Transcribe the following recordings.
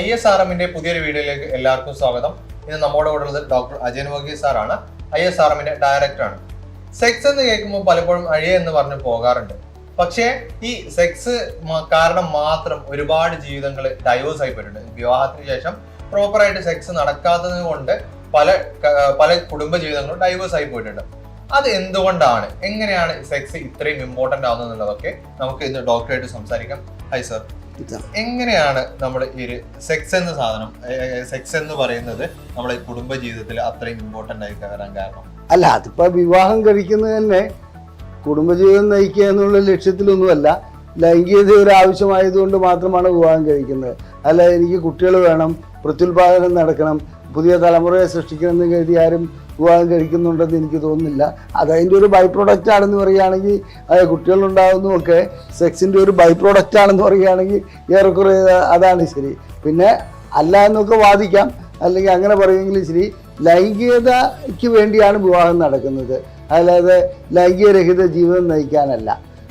ISRMന്റെ പുതിയൊരു വീഡിയോയിലേക്ക് എല്ലാവർക്കും സ്വാഗതം. ഇന്ന് നമ്മുടെ കൂടെ ഉള്ളത് ഡോക്ടർ അജയൻ വർഗീസ് സാറാണ്. ISRMന്റെ ഡയറക്ടറാണ്. സെക്സ് എന്ന് കേൾക്കുമ്പോൾ പലപ്പോഴും അഴിയ എന്ന് പറഞ്ഞു പോകാറുണ്ട്. പക്ഷേ ഈ സെക്സ് കാരണം മാത്രം ഒരുപാട് ജീവിതങ്ങൾ ഡൈവേഴ്സ് ആയിപ്പോയിട്ടുണ്ട്. വിവാഹത്തിന് ശേഷം പ്രോപ്പറായിട്ട് സെക്സ് നടക്കാത്തത് കൊണ്ട് പല കുടുംബ ജീവിതങ്ങളും ഡൈവേഴ്സ് ആയി പോയിട്ടുണ്ട്. അത് എന്തുകൊണ്ടാണ്, എങ്ങനെയാണ് സെക്സ് ഇത്രയും ഇമ്പോർട്ടന്റ് ആവുന്നത് എന്നുള്ളതൊക്കെ നമുക്ക് ഇന്ന് ഡോക്ടറായിട്ട് സംസാരിക്കാം. ഹൈ സർ, എങ്ങനെയാണ് നമ്മൾ ഈ ഒരു സെക്സ് എന്ന സാധനം, സെക്സ് എന്ന് പറയുന്നത് നമ്മുടെ കുടുംബ ജീവിതത്തിൽ അത്രയും ഇമ്പോർട്ടന്റ് ആയി കയറാൻ കാരണം? അല്ല, അതിപ്പോ വിവാഹം കഴിക്കുന്നത് തന്നെ കുടുംബജീവിതം നയിക്കുക എന്നുള്ള ലക്ഷ്യത്തിലൊന്നുമല്ല. ലൈംഗികത ഒരു ആവശ്യമായതുകൊണ്ട് മാത്രമാണ് വിവാഹം കഴിക്കുന്നത്. അല്ല, എനിക്ക് കുട്ടികൾ വേണം, പ്രത്യുൽപാദനം നടക്കണം, പുതിയ തലമുറയെ സൃഷ്ടിക്കണമെന്ന് കരുതി ആരും വിവാഹം കഴിക്കുന്നുണ്ടെന്ന് എനിക്ക് തോന്നുന്നില്ല. അതതിൻ്റെ ഒരു ബൈ പ്രൊഡക്റ്റ് ആണെന്ന് പറയുകയാണെങ്കിൽ, കുട്ടികളുണ്ടാകുന്നതൊക്കെ സെക്സിൻ്റെ ഒരു ബൈ പ്രൊഡക്റ്റ് ആണെന്ന് പറയുകയാണെങ്കിൽ ഏറെക്കുറെ അതാണ് ശരി. പിന്നെ അല്ല എന്നൊക്കെ വാദിക്കാം, അല്ലെങ്കിൽ അങ്ങനെ പറയുമെങ്കിലും ശരി, ലൈംഗികതയ്ക്ക് വേണ്ടിയാണ് വിവാഹം നടക്കുന്നത്, അല്ലാതെ ലൈംഗികരഹിത ജീവിതം നയിക്കാനല്ല.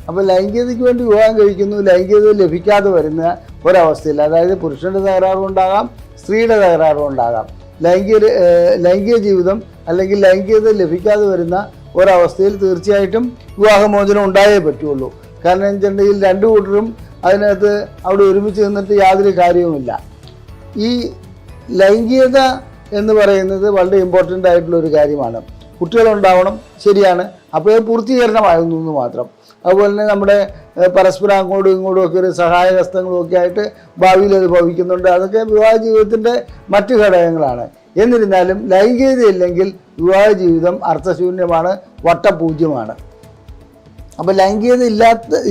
അപ്പോൾ ലൈംഗികതയ്ക്ക് വേണ്ടി വിവാഹം കഴിക്കുന്നു, ലൈംഗികത ലഭിക്കാതെ വരുന്ന ഒരവസ്ഥയിൽ, അതായത് പുരുഷൻ്റെ തകരാറുണ്ടാകാം, സ്ത്രീയുടെ തകരാറുണ്ടാകാം, ലൈംഗിക ജീവിതം അല്ലെങ്കിൽ ലൈംഗികത ലഭിക്കാതെ വരുന്ന ഒരവസ്ഥയിൽ തീർച്ചയായിട്ടും വിവാഹമോചനം ഉണ്ടായേ പറ്റുള്ളൂ. കാരണം വെച്ചിട്ടുണ്ടെങ്കിൽ രണ്ടു കൂട്ടരും അതിനകത്ത് അവിടെ ഒരുമിച്ച് നിന്നിട്ട് യാതൊരു കാര്യവുമില്ല. ഈ ലൈംഗികത എന്ന് പറയുന്നത് വളരെ ഇമ്പോർട്ടൻ്റ് ആയിട്ടുള്ളൊരു കാര്യമാണ്. കുട്ടികളുണ്ടാവണം, ശരിയാണ്, അപ്പോൾ പൂർത്തീകരണമാകുന്നു എന്ന് മാത്രം. അതുപോലെ തന്നെ നമ്മുടെ പരസ്പരം അങ്ങോട്ടും ഇങ്ങോട്ടും ഒക്കെ ഒരു സഹായഹസ്തങ്ങളും ഒക്കെ ആയിട്ട് ഭാവിയിൽ അത് ഭവിക്കുന്നുണ്ട്. അതൊക്കെ വിവാഹ ജീവിതത്തിൻ്റെ മറ്റു ഘടകങ്ങളാണ്. എന്നിരുന്നാലും ലൈംഗികതയില്ലെങ്കിൽ വിവാഹ ജീവിതം അർത്ഥശൂന്യമാണ്, വട്ടപൂജ്യമാണ്. അപ്പോൾ ലൈംഗികത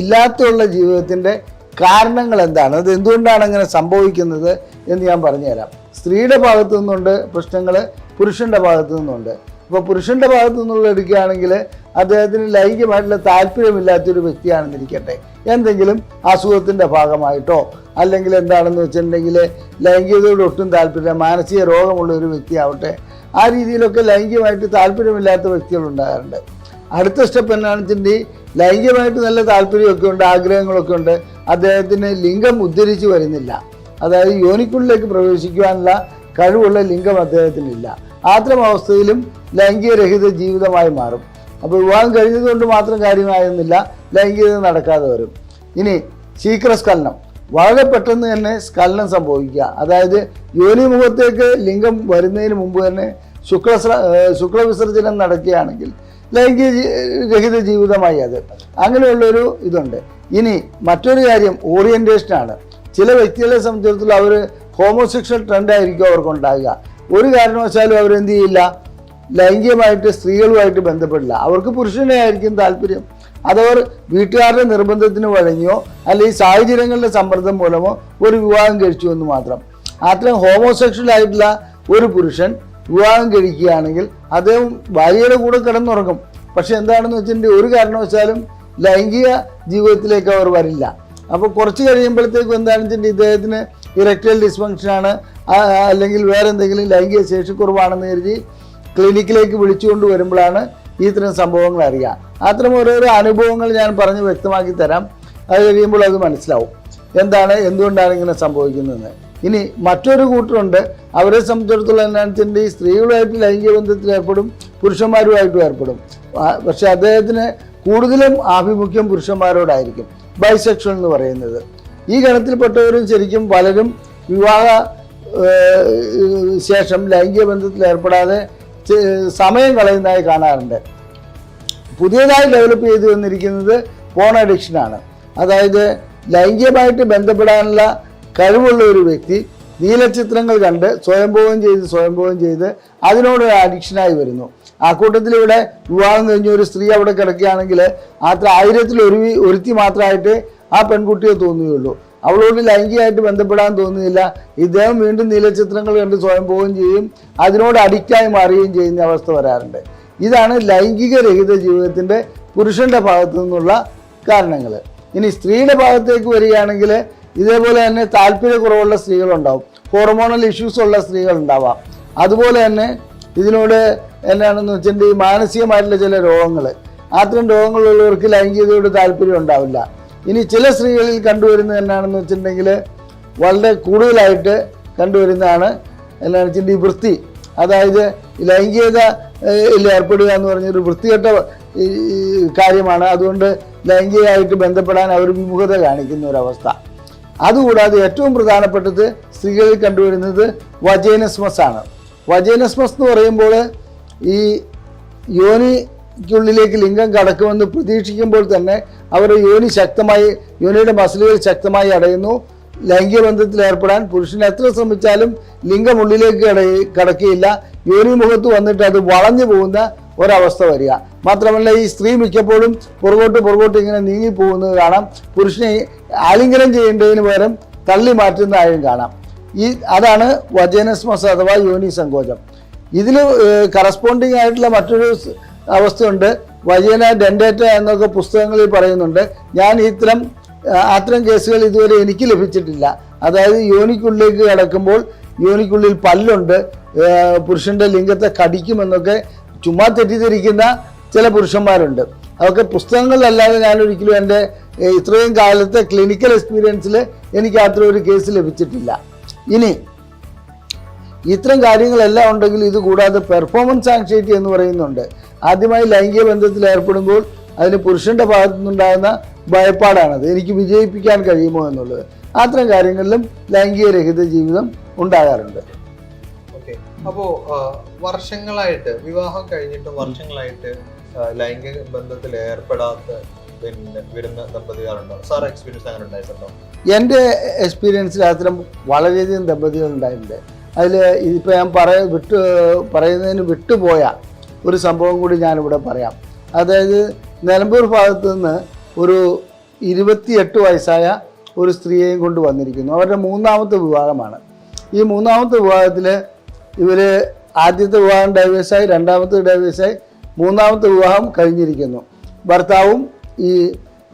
ഇല്ലാത്തുള്ള ജീവിതത്തിൻ്റെ കാരണങ്ങൾ എന്താണ്, അത് എന്തുകൊണ്ടാണ് അങ്ങനെ സംഭവിക്കുന്നത് എന്ന് ഞാൻ പറഞ്ഞുതരാം. സ്ത്രീയുടെ ഭാഗത്തു നിന്നുണ്ട് പ്രശ്നങ്ങൾ, പുരുഷൻ്റെ ഭാഗത്തു നിന്നുണ്ട്. ഇപ്പോൾ പുരുഷൻ്റെ ഭാഗത്തു നിന്നുള്ള എടുക്കുകയാണെങ്കിൽ അദ്ദേഹത്തിന് ലൈംഗികമായിട്ടുള്ള താല്പര്യമില്ലാത്തൊരു വ്യക്തിയാണെന്നിരിക്കട്ടെ, എന്തെങ്കിലും അസുഖത്തിൻ്റെ ഭാഗമായിട്ടോ അല്ലെങ്കിൽ എന്താണെന്ന് വെച്ചിട്ടുണ്ടെങ്കിൽ ലൈംഗികതയോട് ഒട്ടും താല്പര്യം, മാനസിക രോഗമുള്ള ഒരു വ്യക്തിയാവട്ടെ, ആ രീതിയിലൊക്കെ ലൈംഗികമായിട്ട് താല്പര്യമില്ലാത്ത വ്യക്തികളുണ്ടാകാറുണ്ട്. അടുത്ത സ്റ്റെപ്പ് എന്നാണെന്ന് വെച്ചിട്ടുണ്ടെങ്കിൽ ലൈംഗികമായിട്ട് നല്ല താല്പര്യമൊക്കെ ഉണ്ട്, ആഗ്രഹങ്ങളൊക്കെ ഉണ്ട്, അദ്ദേഹത്തിന് ലിംഗം ഉദ്ധരിച്ച് വരുന്നില്ല, അതായത് യോനിക്കുള്ളിലേക്ക് പ്രവേശിക്കുവാനുള്ള കഴിവുള്ള ലിംഗം അദ്ദേഹത്തിനില്ല. അത്തരം അവസ്ഥയിലും ലൈംഗികരഹിത ജീവിതമായി മാറും. അപ്പോൾ വിവാഹം കഴിഞ്ഞതുകൊണ്ട് മാത്രം കാര്യമായിരുന്നില്ല, ലൈംഗികത നടക്കാതെ വരും. ഇനി ശീഘ്രസ്ഖലനം, വളരെ പെട്ടെന്ന് തന്നെ സ്ഖലനം സംഭവിക്കുക, അതായത് യോനിമുഖത്തേക്ക് ലിംഗം വരുന്നതിന് മുമ്പ് തന്നെ ശുക്ലവിസർജനം നടക്കുകയാണെങ്കിൽ ലൈംഗികരഹിത ജീവിതമായി അത്. അങ്ങനെയുള്ളൊരു ഇതുണ്ട്. ഇനി മറ്റൊരു കാര്യം ഓറിയൻറ്റേഷനാണ്. ചില വ്യക്തികളെ സംബന്ധിച്ചിടത്തോളം അവർ ഹോമോസെക്ഷൽ ട്രെൻഡായിരിക്കും അവർക്കുണ്ടാകുക. ഒരു കാരണവശാലും അവരെന്ത് ചെയ്യില്ല, ലൈംഗികമായിട്ട് സ്ത്രീകളുമായിട്ട് ബന്ധപ്പെടില്ല. അവർക്ക് പുരുഷനെ ആയിരിക്കും താല്പര്യം. അതവർ വീട്ടുകാരുടെ നിർബന്ധത്തിന് വഴങ്ങിയോ അല്ലെങ്കിൽ സാഹചര്യങ്ങളുടെ സമ്മർദ്ദം മൂലമോ ഒരു വിവാഹം കഴിച്ചു എന്ന് മാത്രം. അത്രയും ഹോമോസെക്ഷൽ ആയിട്ടുള്ള ഒരു പുരുഷൻ വിവാഹം കഴിക്കുകയാണെങ്കിൽ അദ്ദേഹം ഭാര്യയുടെ കൂടെ കിടന്നുറങ്ങും. പക്ഷെ എന്താണെന്ന് വെച്ചിട്ടുണ്ടെങ്കിൽ ഒരു കാരണവശാലും ലൈംഗിക ജീവിതത്തിലേക്ക് അവർ വരില്ല. അപ്പോൾ കുറച്ച് കഴിയുമ്പോഴത്തേക്കും എന്താണെന്ന് വെച്ചിട്ടുണ്ടെങ്കിൽ ഇദ്ദേഹത്തിന് ഇറക്ടൈൽ ഡിസ്ഫങ്ഷനാണ് അല്ലെങ്കിൽ വേറെ എന്തെങ്കിലും ലൈംഗിക ശേഷിക്കുറവാണെന്ന് കരുതി ക്ലിനിക്കിലേക്ക് വിളിച്ചുകൊണ്ട് വരുമ്പോഴാണ് ഇത്തരം സംഭവങ്ങൾ അറിയുക. അത്തരം ഓരോരോ അനുഭവങ്ങൾ ഞാൻ പറഞ്ഞ് വ്യക്തമാക്കി തരാം. അത് കഴിയുമ്പോൾ അത് മനസ്സിലാവും എന്തുകൊണ്ടാണ് ഇങ്ങനെ സംഭവിക്കുന്നതെന്ന്. ഇനി മറ്റൊരു കൂട്ടരുണ്ട്, അവരെ സംബന്ധിച്ചിടത്തോളം എന്താണെന്ന് വെച്ചിട്ടുണ്ടെങ്കിൽ സ്ത്രീകളുമായിട്ട് ലൈംഗിക ബന്ധത്തിൽ ഏർപ്പെടും, പുരുഷന്മാരുമായിട്ടും ഏർപ്പെടും. പക്ഷെ അദ്ദേഹത്തിന് കൂടുതലും ആഭിമുഖ്യം പുരുഷന്മാരോടായിരിക്കും, ബൈസെക്ഷൽ എന്ന് പറയുന്നത്. ഈ ഗണത്തിൽപ്പെട്ടവരും ശരിക്കും പലരും വിവാഹ ശേഷം ലൈംഗിക ബന്ധത്തിൽ ഏർപ്പെടാതെ സമയം കളയുന്നതായി കാണാറുണ്ട്. പുതിയതായി ഡെവലപ്പ് ചെയ്തു വന്നിരിക്കുന്നത് പോൺ അഡിക്ഷനാണ്. അതായത് ലൈംഗികമായിട്ട് ബന്ധപ്പെടാനുള്ള കഴിവുള്ള ഒരു വ്യക്തി നീലച്ചിത്രങ്ങൾ കണ്ട് സ്വയംഭോഗം ചെയ്ത് അതിനോട് അഡിക്ഷനായി വരുന്നു. ആ കൂട്ടത്തിലിവിടെ വിവാഹം കഴിഞ്ഞ ഒരു സ്ത്രീ അവിടെ കിടക്കുകയാണെങ്കിൽ അത്ര 1000-ൽ ഒരുത്തി മാത്രമായിട്ട് ആ പെൺകുട്ടിയെ തോന്നുകയുള്ളൂ. അവളോട് ലൈംഗികമായിട്ട് ബന്ധപ്പെടാൻ തോന്നുന്നില്ല. ഇദ്ദേഹം വീണ്ടും നീലച്ചിത്രങ്ങൾ കണ്ട് സ്വയംഭോഗം ചെയ്യും, അതിനോട് അഡിക്റ്റായി മാറുകയും ചെയ്യുന്ന അവസ്ഥ വരാറുണ്ട്. ഇതാണ് ലൈംഗികരഹിത ജീവിതത്തിൻ്റെ പുരുഷൻ്റെ ഭാഗത്തു നിന്നുള്ള കാരണങ്ങൾ. ഇനി സ്ത്രീയുടെ ഭാഗത്തേക്ക് വരികയാണെങ്കിൽ ഇതേപോലെ തന്നെ താല്പര്യക്കുറവുള്ള സ്ത്രീകളുണ്ടാവും, ഹോർമോണൽ ഇഷ്യൂസ് ഉള്ള സ്ത്രീകളുണ്ടാവാം. അതുപോലെ തന്നെ ഇതിനോട് എന്നാണെന്ന് വെച്ചിട്ടുണ്ടെങ്കിൽ മാനസികമായിട്ടുള്ള ചില രോഗങ്ങൾ, അത്തരം രോഗങ്ങളുള്ളവർക്ക് ലൈംഗികതയോട് താല്പര്യം ഉണ്ടാവില്ല. ഇനി ചില സ്ത്രീകളിൽ കണ്ടുവരുന്നത് എന്നാണെന്ന് വെച്ചിട്ടുണ്ടെങ്കിൽ വളരെ കൂടുതലായിട്ട് കണ്ടുവരുന്നതാണ് എന്താണ് വെച്ചാൽ ഈ വൃത്തി, അതായത് ലൈംഗികത ഏർപ്പെടുക എന്ന് പറഞ്ഞൊരു വൃത്തികെട്ട കാര്യമാണ്. അതുകൊണ്ട് ലൈംഗികമായിട്ട് ബന്ധപ്പെടാൻ അവർ വിമുഖത കാണിക്കുന്ന ഒരവസ്ഥ. അതുകൂടാതെ ഏറ്റവും പ്രധാനപ്പെട്ടത് സ്ത്രീകളിൽ കണ്ടുവരുന്നത് വജൈനസ്മസ് ആണ്. വജൈനസ്മസ് എന്ന് പറയുമ്പോൾ ഈ യോനിക്കുള്ളിലേക്ക് ലിംഗം കടക്കുമെന്ന് പ്രതീക്ഷിക്കുമ്പോൾ തന്നെ അവരുടെ യോനിയുടെ മസിലുകൾ ശക്തമായി അടയുന്നു. ലൈംഗിക ബന്ധത്തിൽ ഏർപ്പെടാൻ പുരുഷൻ എത്ര ശ്രമിച്ചാലും ലിംഗം ഉള്ളിലേക്ക് കടക്കുകയില്ല. യോനി മുഖത്ത് വന്നിട്ട് അത് വളഞ്ഞു പോകുന്ന ഒരവസ്ഥ വരിക. മാത്രമല്ല ഈ സ്ത്രീ മിക്കപ്പോഴും പുറകോട്ട് ഇങ്ങനെ നീങ്ങിപ്പോകുന്നത് കാണാം. പുരുഷനെ ആലിംഗനം ചെയ്യേണ്ടതിന് പകരം തള്ളി മാറ്റുന്നതായും കാണാം. അതാണ് വജൈനസ്മസ് അഥവാ യോനി സങ്കോചം. ഇതിന് കറസ്പോണ്ടിങ് ആയിട്ടുള്ള മറ്റൊരു അവസ്ഥയുണ്ട്, വജൈന ഡെൻഡേറ്റ എന്നൊക്കെ പുസ്തകങ്ങളിൽ പറയുന്നുണ്ട്. ഞാൻ അത്തരം കേസുകൾ ഇതുവരെ എനിക്ക് ലഭിച്ചിട്ടില്ല. അതായത് യോനിക്കുള്ളിലേക്ക് കിടക്കുമ്പോൾ യോനിക്കുള്ളിൽ പല്ലുണ്ട്, പുരുഷന്റെ ലിംഗത്തെ കടിക്കുമെന്നൊക്കെ ചുമ്മാ തെറ്റിദ്ധരിക്കുന്ന ചില പുരുഷന്മാരുണ്ട്. അതൊക്കെ പുസ്തകങ്ങളിലല്ലാതെ ഞാനൊരിക്കലും എൻ്റെ ഇത്രയും കാലത്തെ ക്ലിനിക്കൽ എക്സ്പീരിയൻസിൽ എനിക്ക് അത്ര ഒരു കേസ് ലഭിച്ചിട്ടില്ല. ഇനി ഇത്തരം കാര്യങ്ങളെല്ലാം ഉണ്ടെങ്കിൽ ഇത് കൂടാതെ പെർഫോമൻസ് ആങ്സൈറ്റി എന്ന് പറയുന്നുണ്ട്. ആദ്യമായി ലൈംഗിക ബന്ധത്തിൽ ഏർപ്പെടുമ്പോൾ അതിന് പുരുഷന്റെ ഭാഗത്തു നിന്നുണ്ടാകുന്ന ഭയപ്പാടാണത്, എനിക്ക് വിജയിപ്പിക്കാൻ കഴിയുമോ എന്നുള്ളത്. അത്തരം കാര്യങ്ങളിലും ലൈംഗിക രഹിത ജീവിതം ഉണ്ടാകാറുണ്ട്. അപ്പോ വർഷങ്ങളായിട്ട് വിവാഹം കഴിഞ്ഞിട്ട് വർഷങ്ങളായിട്ട് ലൈംഗിക ബന്ധത്തിൽ ഏർപ്പെടാത്ത വരുന്ന ദമ്പതികളുണ്ടോ? സാർ എക്സ്പീരിയൻസ് അങ്ങനെ ഉണ്ടായിട്ടുണ്ടോ? എൻ്റെ എക്സ്പീരിയൻസിൽ അത്തരം വളരെയധികം ദമ്പതികൾ ഉണ്ടായിട്ടുണ്ട്. അതിൽ ഇപ്പോൾ ഞാൻ പറയുന്നതിന് വിട്ടുപോയ ഒരു സംഭവം കൂടി ഞാനിവിടെ പറയാം. അതായത് നിലമ്പൂർ ഭാഗത്തു നിന്ന് ഒരു 28 വയസ്സായ ഒരു സ്ത്രീയെയും കൊണ്ട് വന്നിരിക്കുന്നു. അവരുടെ മൂന്നാമത്തെ വിവാഹമാണ്. ഈ മൂന്നാമത്തെ വിവാഹത്തിൽ ഇവർ ആദ്യത്തെ വിവാഹം ഡൈവേഴ്സായി, രണ്ടാമത്തെ ഡൈവേഴ്സായി, മൂന്നാമത്തെ വിവാഹം കഴിഞ്ഞിരിക്കുന്നു. ഭർത്താവും ഈ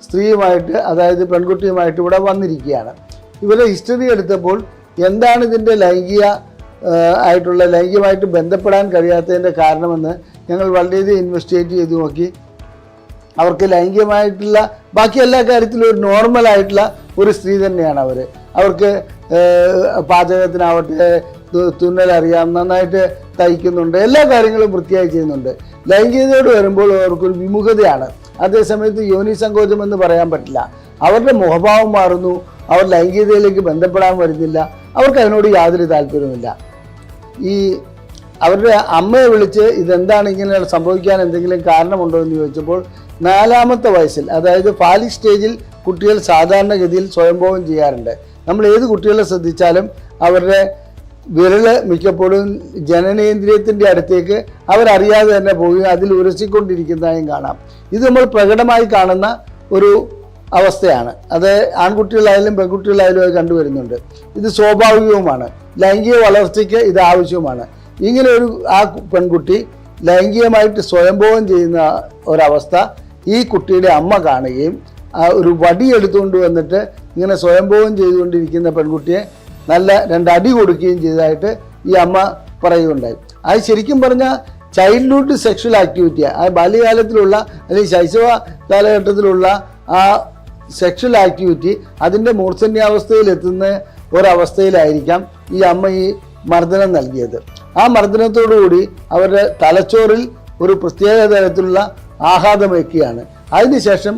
സ്ത്രീയുമായിട്ട്, അതായത് പെൺകുട്ടിയുമായിട്ട് ഇവിടെ വന്നിരിക്കുകയാണ്. ഇവരെ ഹിസ്റ്ററി എടുത്തപ്പോൾ എന്താണ് ഇതിൻ്റെ ലൈംഗികമായിട്ട് ബന്ധപ്പെടാൻ കഴിയാത്തതിൻ്റെ കാരണമെന്ന് ഞങ്ങൾ വളരെയധികം ഇൻവെസ്റ്റിഗേറ്റ് ചെയ്ത് നോക്കി. അവർക്ക് ലൈംഗികമായിട്ടുള്ള ബാക്കി എല്ലാ കാര്യത്തിലും ഒരു നോർമലായിട്ടുള്ള ഒരു സ്ത്രീ തന്നെയാണ് അവർ. അവർക്ക് പാചകത്തിനാവട്ടെ, തുന്നലറിയാം, നന്നായിട്ട് തയ്ക്കുന്നുണ്ട്, എല്ലാ കാര്യങ്ങളും വൃത്തിയായി ചെയ്യുന്നുണ്ട്. ലൈംഗികതയോട് വരുമ്പോൾ അവർക്കൊരു വിമുഖതയാണ്. അതേസമയത്ത് യോനി സങ്കോചം എന്ന് പറയാൻ പറ്റില്ല. അവരുടെ മുഖഭാവം മാറുന്നു, അവർ ലൈംഗികതയിലേക്ക് ബന്ധപ്പെടാൻ വരുന്നില്ല, അവർക്ക് അതിനോട് യാതൊരു താല്പര്യവുമില്ല. അവരുടെ അമ്മയെ വിളിച്ച് ഇതെന്താണ് ഇങ്ങനെ സംഭവിക്കാൻ എന്തെങ്കിലും കാരണമുണ്ടോ എന്ന് ചോദിച്ചപ്പോൾ 4-ാമത്തെ വയസ്സിൽ, അതായത് ഫാലിക് സ്റ്റേജിൽ കുട്ടികൾ സാധാരണഗതിയിൽ സ്വയംഭോഗം ചെയ്യാറുണ്ട്. നമ്മൾ ഏത് കുട്ടികളെ ശ്രദ്ധിച്ചാലും അവരുടെ വിരല് മിക്കപ്പോഴും ജനനേന്ദ്രിയത്തിൻ്റെ അടുത്തേക്ക് അവരറിയാതെ തന്നെ പോവുകയും അതിൽ ഉരസിക്കൊണ്ടിരിക്കുന്നതായും കാണാം. ഇത് നമ്മൾ പ്രകടമായി കാണുന്ന ഒരു അവസ്ഥയാണ്. അത് ആൺകുട്ടികളായാലും പെൺകുട്ടികളായാലും അത് കണ്ടുവരുന്നുണ്ട്. ഇത് സ്വാഭാവികവുമാണ്, ലൈംഗിക വളർച്ചയ്ക്ക് ഇത് ആവശ്യവുമാണ്. ഇങ്ങനെ ആ പെൺകുട്ടി ലൈംഗികമായിട്ട് സ്വയംഭോഗം ചെയ്യുന്ന ഒരവസ്ഥ ഈ കുട്ടിയുടെ അമ്മ കാണുകയും ഒരു വടി എടുത്തുകൊണ്ട് വന്നിട്ട് ഇങ്ങനെ സ്വയംഭോഗം ചെയ്തുകൊണ്ടിരിക്കുന്ന പെൺകുട്ടിയെ നല്ല 2 അടി കൊടുക്കുകയും ചെയ്തതായിട്ട് ഈ അമ്മ പറയുകയുണ്ടായി. അത് ശരിക്കും പറഞ്ഞാൽ ചൈൽഡ്ഹുഡ് സെക്ഷൽ ആക്ടിവിറ്റി, ആ ബാല്യകാലത്തിലുള്ള അല്ലെങ്കിൽ ശൈശവ കാലഘട്ടത്തിലുള്ള ആ സെക്ഷൽ ആക്ടിവിറ്റി അതിൻ്റെ മൂർധന്യാവസ്ഥയിലെത്തുന്ന ഒരവസ്ഥയിലായിരിക്കാം ഈ അമ്മ ഈ മർദ്ദനം നൽകിയത്. ആ മർദ്ദനത്തോടുകൂടി അവരുടെ തലച്ചോറിൽ ഒരു പ്രത്യേക തരത്തിലുള്ള ആഘാതമേക്കുകയാണ്. അതിനുശേഷം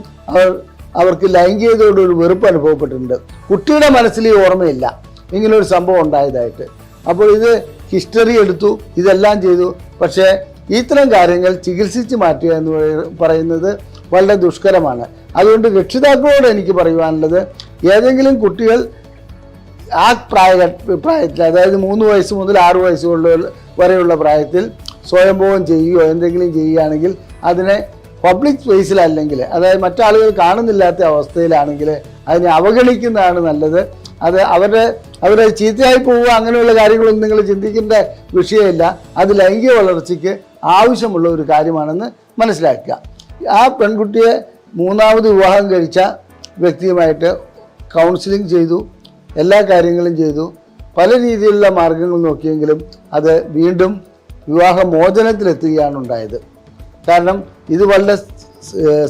അവർക്ക് ലൈംഗികതയോടൊരു വെറുപ്പ് അനുഭവപ്പെട്ടിട്ടുണ്ട്. കുട്ടിയുടെ മനസ്സിൽ ഈ ഓർമ്മയില്ല ഇങ്ങനൊരു സംഭവം ഉണ്ടായതായിട്ട്. അപ്പോൾ ഇത് ഹിസ്റ്ററി എടുത്തു, ഇതെല്ലാം ചെയ്തു. പക്ഷേ ഇത്തരം കാര്യങ്ങൾ ചികിത്സിച്ച് മാറ്റുക എന്ന് പറയുന്നത് വളരെ ദുഷ്കരമാണ്. അതുകൊണ്ട് രക്ഷിതാക്കളോട് എനിക്ക് പറയുവാനുള്ളത്, ഏതെങ്കിലും കുട്ടികൾ ആ പ്രായത്തിൽ, അതായത് 3 വയസ്സ് മുതൽ 6 വയസ്സ് വരെയുള്ള പ്രായത്തിൽ സ്വയംഭോഗം ചെയ്യുകയോ എന്തെങ്കിലും ചെയ്യുകയാണെങ്കിൽ അതിനെ പബ്ലിക് സ്പേസിലല്ലെങ്കിൽ, അതായത് മറ്റാളുകൾ കാണുന്നില്ലാത്ത അവസ്ഥയിലാണെങ്കിൽ അതിനെ അവഗണിക്കുന്നതാണ് നല്ലത്. അത് അവരുടെ ചീത്തയായി പോവുക അങ്ങനെയുള്ള കാര്യങ്ങളൊന്നും നിങ്ങൾ ചിന്തിക്കേണ്ട വിഷയമില്ല. അത് ലൈംഗിക വളർച്ചയ്ക്ക് ആവശ്യമുള്ള ഒരു കാര്യമാണെന്ന് മനസ്സിലാക്കുക. ആ പെൺകുട്ടിയെ 3ാമത് വിവാഹം കഴിച്ച വ്യക്തിയുമായിട്ട് കൗൺസിലിംഗ് ചെയ്തു, എല്ലാ കാര്യങ്ങളും ചെയ്തു, പല രീതിയിലുള്ള മാർഗങ്ങൾ നോക്കിയെങ്കിലും അത് വീണ്ടും വിവാഹമോചനത്തിലെത്തുകയാണ് ഉണ്ടായത്. കാരണം ഇത് വളരെ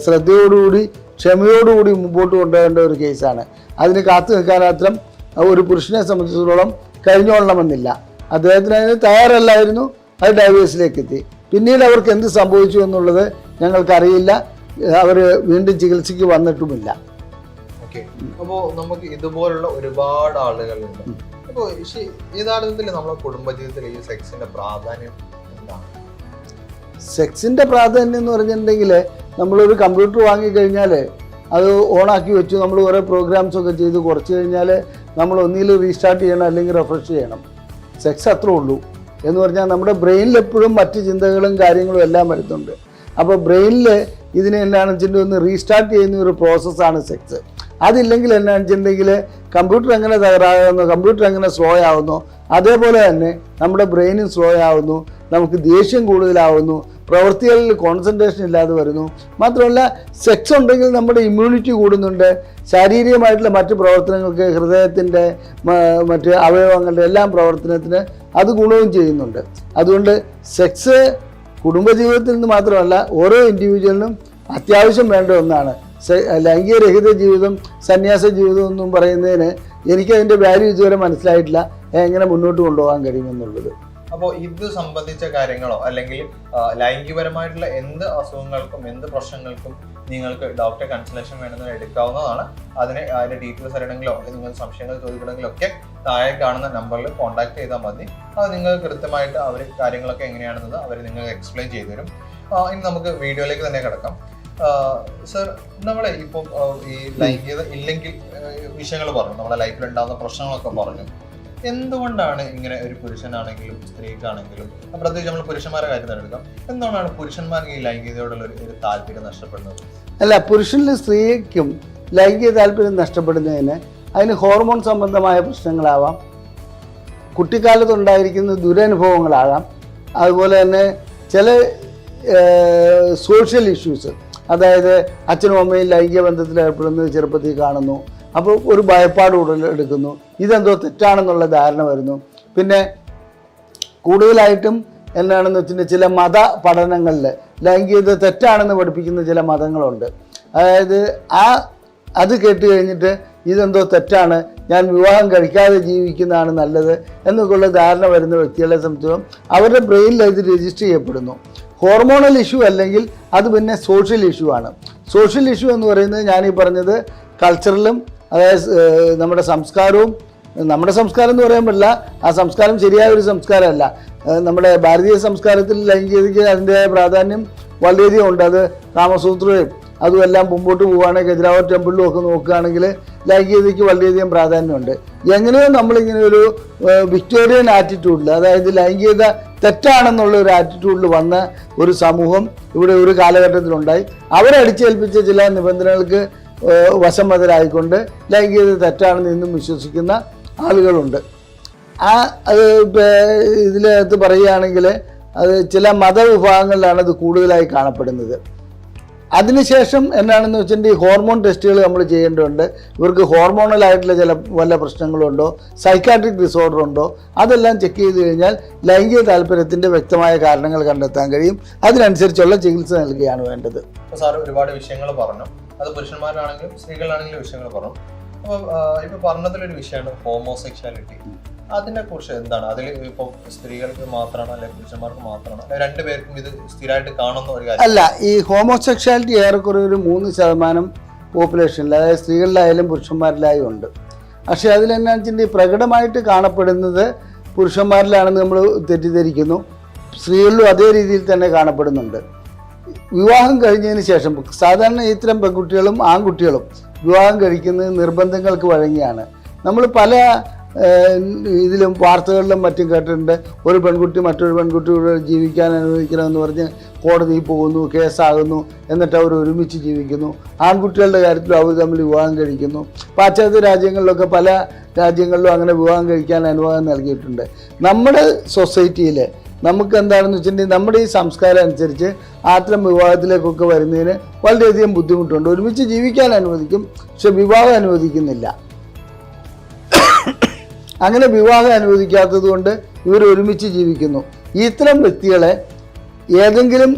ശ്രദ്ധയോടുകൂടി ക്ഷമയോടുകൂടി മുമ്പോട്ട് കൊണ്ടുപോകേണ്ട ഒരു കേസാണ്. അതിന് കാത്തു നിൽക്കാനത്രം ഒരു പുരുഷനെ സംബന്ധിച്ചിടത്തോളം കഴിഞ്ഞോളണമെന്നില്ല. അദ്ദേഹത്തിന് അതിന് തയ്യാറല്ലായിരുന്നു. അത് ഡൈവേഴ്സിലേക്ക് എത്തി. പിന്നീട് അവർക്ക് എന്ത് സംഭവിച്ചു എന്നുള്ളത് ഞങ്ങൾക്കറിയില്ല. അവർ വീണ്ടും ചികിത്സയ്ക്ക് വന്നിട്ടുമില്ല. ഓക്കെ, അപ്പോൾ നമുക്ക് ഇതുപോലുള്ള ഒരുപാട് ആളുകളുണ്ട്. അപ്പോൾ യഥാർത്ഥത്തിൽ നമ്മുടെ കുടുംബജീവിതത്തിൽ ഈ സെക്സിന്റെ പ്രാധാന്യം എന്താണ്? സെക്സിൻ്റെ പ്രാധാന്യം എന്ന് പറഞ്ഞിട്ടുണ്ടെങ്കിൽ, നമ്മളൊരു കമ്പ്യൂട്ടർ വാങ്ങിക്കഴിഞ്ഞാൽ അത് ഓണാക്കി വെച്ചു നമ്മൾ കുറേ പ്രോഗ്രാംസ് ഒക്കെ ചെയ്ത് കുറച്ച് കഴിഞ്ഞാൽ നമ്മൾ ഒന്നിൽ റീസ്റ്റാർട്ട് ചെയ്യണം, അല്ലെങ്കിൽ റിഫ്രഷ് ചെയ്യണം. സെക്സ് അത്രേ ഉള്ളൂ. എന്ന് പറഞ്ഞാൽ നമ്മുടെ ബ്രെയിനിൽ എപ്പോഴും മറ്റ് ചിന്തകളും കാര്യങ്ങളും എല്ലാം വരുന്നുണ്ട്. അപ്പോൾ ബ്രെയിനിൽ ഇതിനെ എന്നാണെന്ന് വെച്ചിട്ടുണ്ടെങ്കിൽ ഒന്ന് റീസ്റ്റാർട്ട് ചെയ്യുന്ന ഒരു പ്രോസസ്സാണ് സെക്സ്. അതില്ലെങ്കിൽ എന്നാണെന്ന് വെച്ചിട്ടുണ്ടെങ്കിൽ കമ്പ്യൂട്ടർ എങ്ങനെ തകരാകുന്നു, കമ്പ്യൂട്ടർ എങ്ങനെ സ്ലോ ആവുന്നു, അതേപോലെ തന്നെ നമ്മുടെ ബ്രെയിനും സ്ലോ ആവുന്നു, നമുക്ക് ദേഷ്യം കൂടുതലാവുന്നു, പ്രവൃത്തികളിൽ കോൺസെൻട്രേഷൻ ഇല്ലാതെ വരുന്നു. മാത്രമല്ല സെക്സ് ഉണ്ടെങ്കിൽ നമ്മുടെ ഇമ്മ്യൂണിറ്റി കൂടുന്നുണ്ട്. ശാരീരികമായിട്ടുള്ള മറ്റ് പ്രവർത്തനങ്ങൾക്ക്, ഹൃദയത്തിൻ്റെ മറ്റ് അവയവങ്ങളുടെ എല്ലാം പ്രവർത്തനത്തിന് അത് ഗുണവും ചെയ്യുന്നുണ്ട്. അതുകൊണ്ട് സെക്സ് കുടുംബജീവിതത്തിൽ നിന്ന് മാത്രമല്ല ഓരോ ഇൻഡിവിജ്വലിനും അത്യാവശ്യം വേണ്ട ഒന്നാണ്. ലൈംഗികരഹിത ജീവിതം, സന്യാസ ജീവിതം എന്നും പറയുന്നതിന് എനിക്കതിൻ്റെ വാല്യൂ ഇതുവരെ മനസ്സിലായിട്ടില്ല, എങ്ങനെ മുന്നോട്ട് കൊണ്ടുപോകാൻ കഴിയുമെന്നുള്ളത്. അപ്പോൾ ഇത് സംബന്ധിച്ച കാര്യങ്ങളോ അല്ലെങ്കിൽ ലൈംഗികപരമായിട്ടുള്ള എന്ത് അസുഖങ്ങൾക്കും എന്ത് പ്രശ്നങ്ങൾക്കും നിങ്ങൾക്ക് ഡോക്ടറെ കൺസൾട്ടേഷൻ വേണമെന്ന് എടുക്കാവുന്നതാണ്. അതിന്റെ ഡീറ്റെയിൽസ് അറിയണമെങ്കിലോ നിങ്ങൾ സംശയങ്ങൾ ചോദിക്കണമെങ്കിലോ ഒക്കെ താഴെ കാണുന്ന നമ്പറിൽ കോൺടാക്ട് ചെയ്താൽ മതി. അത് നിങ്ങൾ കൃത്യമായിട്ട് അവർ കാര്യങ്ങളൊക്കെ എങ്ങനെയാണെന്നത് അവർ നിങ്ങൾക്ക് എക്സ്പ്ലെയിൻ ചെയ്തു തരും. ഇനി നമുക്ക് വീഡിയോയിലേക്ക് തന്നെ കിടക്കാം. സർ, നമ്മളെ ഇപ്പോൾ ഈ ലൈംഗികത ഇല്ലെങ്കിൽ വിഷയങ്ങൾ പറഞ്ഞു, നമ്മുടെ ലൈഫിൽ ഉണ്ടാകുന്ന പ്രശ്നങ്ങളൊക്കെ പറഞ്ഞു. എന്തുകൊണ്ടാണ് ഇങ്ങനെ ഒരു പുരുഷനാണെങ്കിലും സ്ത്രീക്കാണെങ്കിലും, പ്രത്യേകിച്ച് നമ്മൾ പുരുഷന്മാരുടെ കാര്യം തന്നെ എടുക്കാം, എന്തുകൊണ്ടാണ് പുരുഷന്മാർക്ക് ഈ ലൈംഗികതയോടുള്ള ഒരു താല്പര്യം നഷ്ടപ്പെടുന്നത്? അല്ല, പുരുഷനിലും സ്ത്രീക്കും ലൈംഗിക താല്പര്യം നഷ്ടപ്പെടുന്നതിന് അതിന് ഹോർമോൺ സംബന്ധമായ പ്രശ്നങ്ങളാവാം, കുട്ടിക്കാലത്തുണ്ടായിരിക്കുന്ന ദുരനുഭവങ്ങളാകാം, അതുപോലെ തന്നെ ചില സോഷ്യൽ ഇഷ്യൂസ്, അതായത് അച്ഛനും അമ്മയും ലൈംഗിക ബന്ധത്തിൽ ഏർപ്പെടുന്നത് ചെറുപ്പത്തിൽ കാണുന്നു, അപ്പോൾ ഒരു ഭയപ്പാട് ഉടലെടുക്കുന്നു, ഇതെന്തോ തെറ്റാണെന്നുള്ള ധാരണ വരുന്നു. പിന്നെ കൂടുതലായിട്ടും എന്നാണെന്ന് വെച്ചിട്ടുണ്ടെങ്കിൽ ചില മത പഠനങ്ങളിൽ ലൈംഗികത തെറ്റാണെന്ന് പഠിപ്പിക്കുന്ന ചില മതങ്ങളുണ്ട്. അതായത് അത് കേട്ട് കഴിഞ്ഞിട്ട് ഇതെന്തോ തെറ്റാണ്, ഞാൻ വിവാഹം കഴിക്കാതെ ജീവിക്കുന്നതാണ് നല്ലത് എന്നൊക്കെയുള്ള ധാരണ വരുന്ന വ്യക്തികളെ സംബന്ധിച്ചിടത്തോളം അവരുടെ ബ്രെയിനിൽ ഇത് രജിസ്റ്റർ ചെയ്യപ്പെടുന്നു. ഹോർമോണൽ ഇഷ്യൂ അല്ലെങ്കിൽ അത് പിന്നെ സോഷ്യൽ ഇഷ്യൂ ആണ്. സോഷ്യൽ ഇഷ്യൂ എന്ന് പറയുന്നത് ഞാനീ പറഞ്ഞത് കൾച്ചറലും, അതായത് നമ്മുടെ സംസ്കാരവും, നമ്മുടെ സംസ്കാരം എന്ന് പറയാൻ പറ്റില്ല, ആ സംസ്കാരം ശരിയായ ഒരു സംസ്കാരമല്ല. നമ്മുടെ ഭാരതീയ സംസ്കാരത്തിൽ ലൈംഗികതയ്ക്ക് അതിൻ്റെതായ പ്രാധാന്യം വളരെയധികം ഉണ്ട്. അത് കാമസൂത്രയും അതുമെല്ലാം മുമ്പോട്ട് പോവുകയാണെങ്കിൽ ഖജുരാഹോ ടെമ്പിളിലും ഒക്കെ നോക്കുകയാണെങ്കിൽ ലൈംഗികതയ്ക്ക് വളരെയധികം പ്രാധാന്യമുണ്ട്. എങ്ങനെയോ നമ്മളിങ്ങനെ ഒരു വിക്ടോറിയൻ ആറ്റിറ്റ്യൂഡിൽ, അതായത് ലൈംഗികത തെറ്റാണെന്നുള്ള ഒരു ആറ്റിറ്റ്യൂഡിൽ വന്ന ഒരു സമൂഹം ഇവിടെ ഒരു കാലഘട്ടത്തിലുണ്ടായി. അവരടിച്ചേൽപ്പിച്ച ചില നിബന്ധനകൾക്ക് വശംവദരായിക്കൊണ്ട് ലൈംഗികത തെറ്റാണെന്ന് ഇന്നും വിശ്വസിക്കുന്ന ആളുകളുണ്ട്. ഇതിനകത്ത് പറയുകയാണെങ്കിൽ അത് ചില മതവിഭാഗങ്ങളിലാണ് അത് കൂടുതലായി കാണപ്പെടുന്നത്. അതിനുശേഷം എന്നാണെന്ന് വെച്ചിട്ടുണ്ടെങ്കിൽ ഹോർമോൺ ടെസ്റ്റുകൾ നമ്മൾ ചെയ്യേണ്ടതുണ്ട്. ഇവർക്ക് ഹോർമോണലായിട്ടുള്ള ചില വല്ല പ്രശ്നങ്ങളുണ്ടോ, സൈക്കാട്രിക് ഡിസോർഡർ ഉണ്ടോ, അതെല്ലാം ചെക്ക് ചെയ്ത് കഴിഞ്ഞാൽ ലൈംഗിക താല്പര്യത്തിൻ്റെ വ്യക്തമായ കാരണങ്ങൾ കണ്ടെത്താൻ കഴിയും. അതിനനുസരിച്ചുള്ള ചികിത്സ നൽകുകയാണ് വേണ്ടത്. അപ്പോൾ സാർ ഒരുപാട് വിഷയങ്ങൾ പറഞ്ഞു, അത് പുരുഷന്മാരാണെങ്കിലും സ്ത്രീകളാണെങ്കിലും വിഷയങ്ങൾ പറഞ്ഞു. അപ്പോൾ ഇപ്പോൾ പറഞ്ഞതിലൊരു വിഷയമാണ് ഹോമോസെക്ഷാലിറ്റി. അതിനെ കുറിച്ച് എന്താണ്? അതിൽ ഇപ്പോൾ സ്ത്രീകൾക്ക് മാത്രമാണോ അല്ലെങ്കിൽ പുരുഷന്മാർക്ക് മാത്രമാണോ, അല്ലെങ്കിൽ രണ്ടുപേർക്കും ഇത് സ്ഥിരമായിട്ട് കാണുന്ന ഒരു കാര്യം? അല്ല, ഈ ഹോമോസെക്ഷാലിറ്റി ഏറെക്കുറെ ഒരു 3% പോപ്പുലേഷനിൽ, അതായത് സ്ത്രീകളിലായാലും പുരുഷന്മാരിലായും ഉണ്ട്. പക്ഷേ അതിലെന്നാ വെച്ചിട്ടുണ്ടെങ്കിൽ പ്രകടമായിട്ട് കാണപ്പെടുന്നത് പുരുഷന്മാരിലാണെന്ന് നമ്മൾ തെറ്റിദ്ധരിക്കുന്നു. സ്ത്രീകളിലും അതേ രീതിയിൽ തന്നെ കാണപ്പെടുന്നുണ്ട്. വിവാഹം കഴിഞ്ഞതിന് ശേഷം സാധാരണ ഇത്തരം പെൺകുട്ടികളും ആൺകുട്ടികളും വിവാഹം കഴിക്കുന്നത് നിർബന്ധങ്ങൾക്ക് വഴങ്ങിയാണ്. നമ്മൾ പല ഇതിലും വാർത്തകളിലും മറ്റും കേട്ടിട്ടുണ്ട്, ഒരു പെൺകുട്ടി മറ്റൊരു പെൺകുട്ടിയോട് ജീവിക്കാൻ അനുവദിക്കണമെന്ന് പറഞ്ഞ് കോടതിയിൽ പോകുന്നു, കേസാകുന്നു, എന്നിട്ട് അവർ ഒരുമിച്ച് ജീവിക്കുന്നു. ആൺകുട്ടികളുടെ കാര്യത്തിലും അവർ തമ്മിൽ വിവാഹം കഴിക്കുന്നു. പാശ്ചാത്യ രാജ്യങ്ങളിലൊക്കെ പല രാജ്യങ്ങളിലും അങ്ങനെ വിവാഹം കഴിക്കാൻ അനുവാദം നൽകിയിട്ടുണ്ട്. നമ്മുടെ സൊസൈറ്റിയിൽ നമുക്ക് എന്താണെന്ന് വെച്ചിട്ടുണ്ടെങ്കിൽ നമ്മുടെ ഈ സംസ്കാരം അനുസരിച്ച് അത്തരം വിവാഹത്തിലേക്കൊക്കെ വരുന്നതിന് വളരെയധികം ബുദ്ധിമുട്ടുണ്ട്. ഒരുമിച്ച് ജീവിക്കാൻ അനുവദിക്കും, പക്ഷെ വിവാഹം അനുവദിക്കുന്നില്ല. അങ്ങനെ വിവാഹം അനുവദിക്കാത്തത് കൊണ്ട് ഇവർ ഒരുമിച്ച് ജീവിക്കുന്നു. ഇത്തരം വ്യക്തികളെ ഏതെങ്കിലും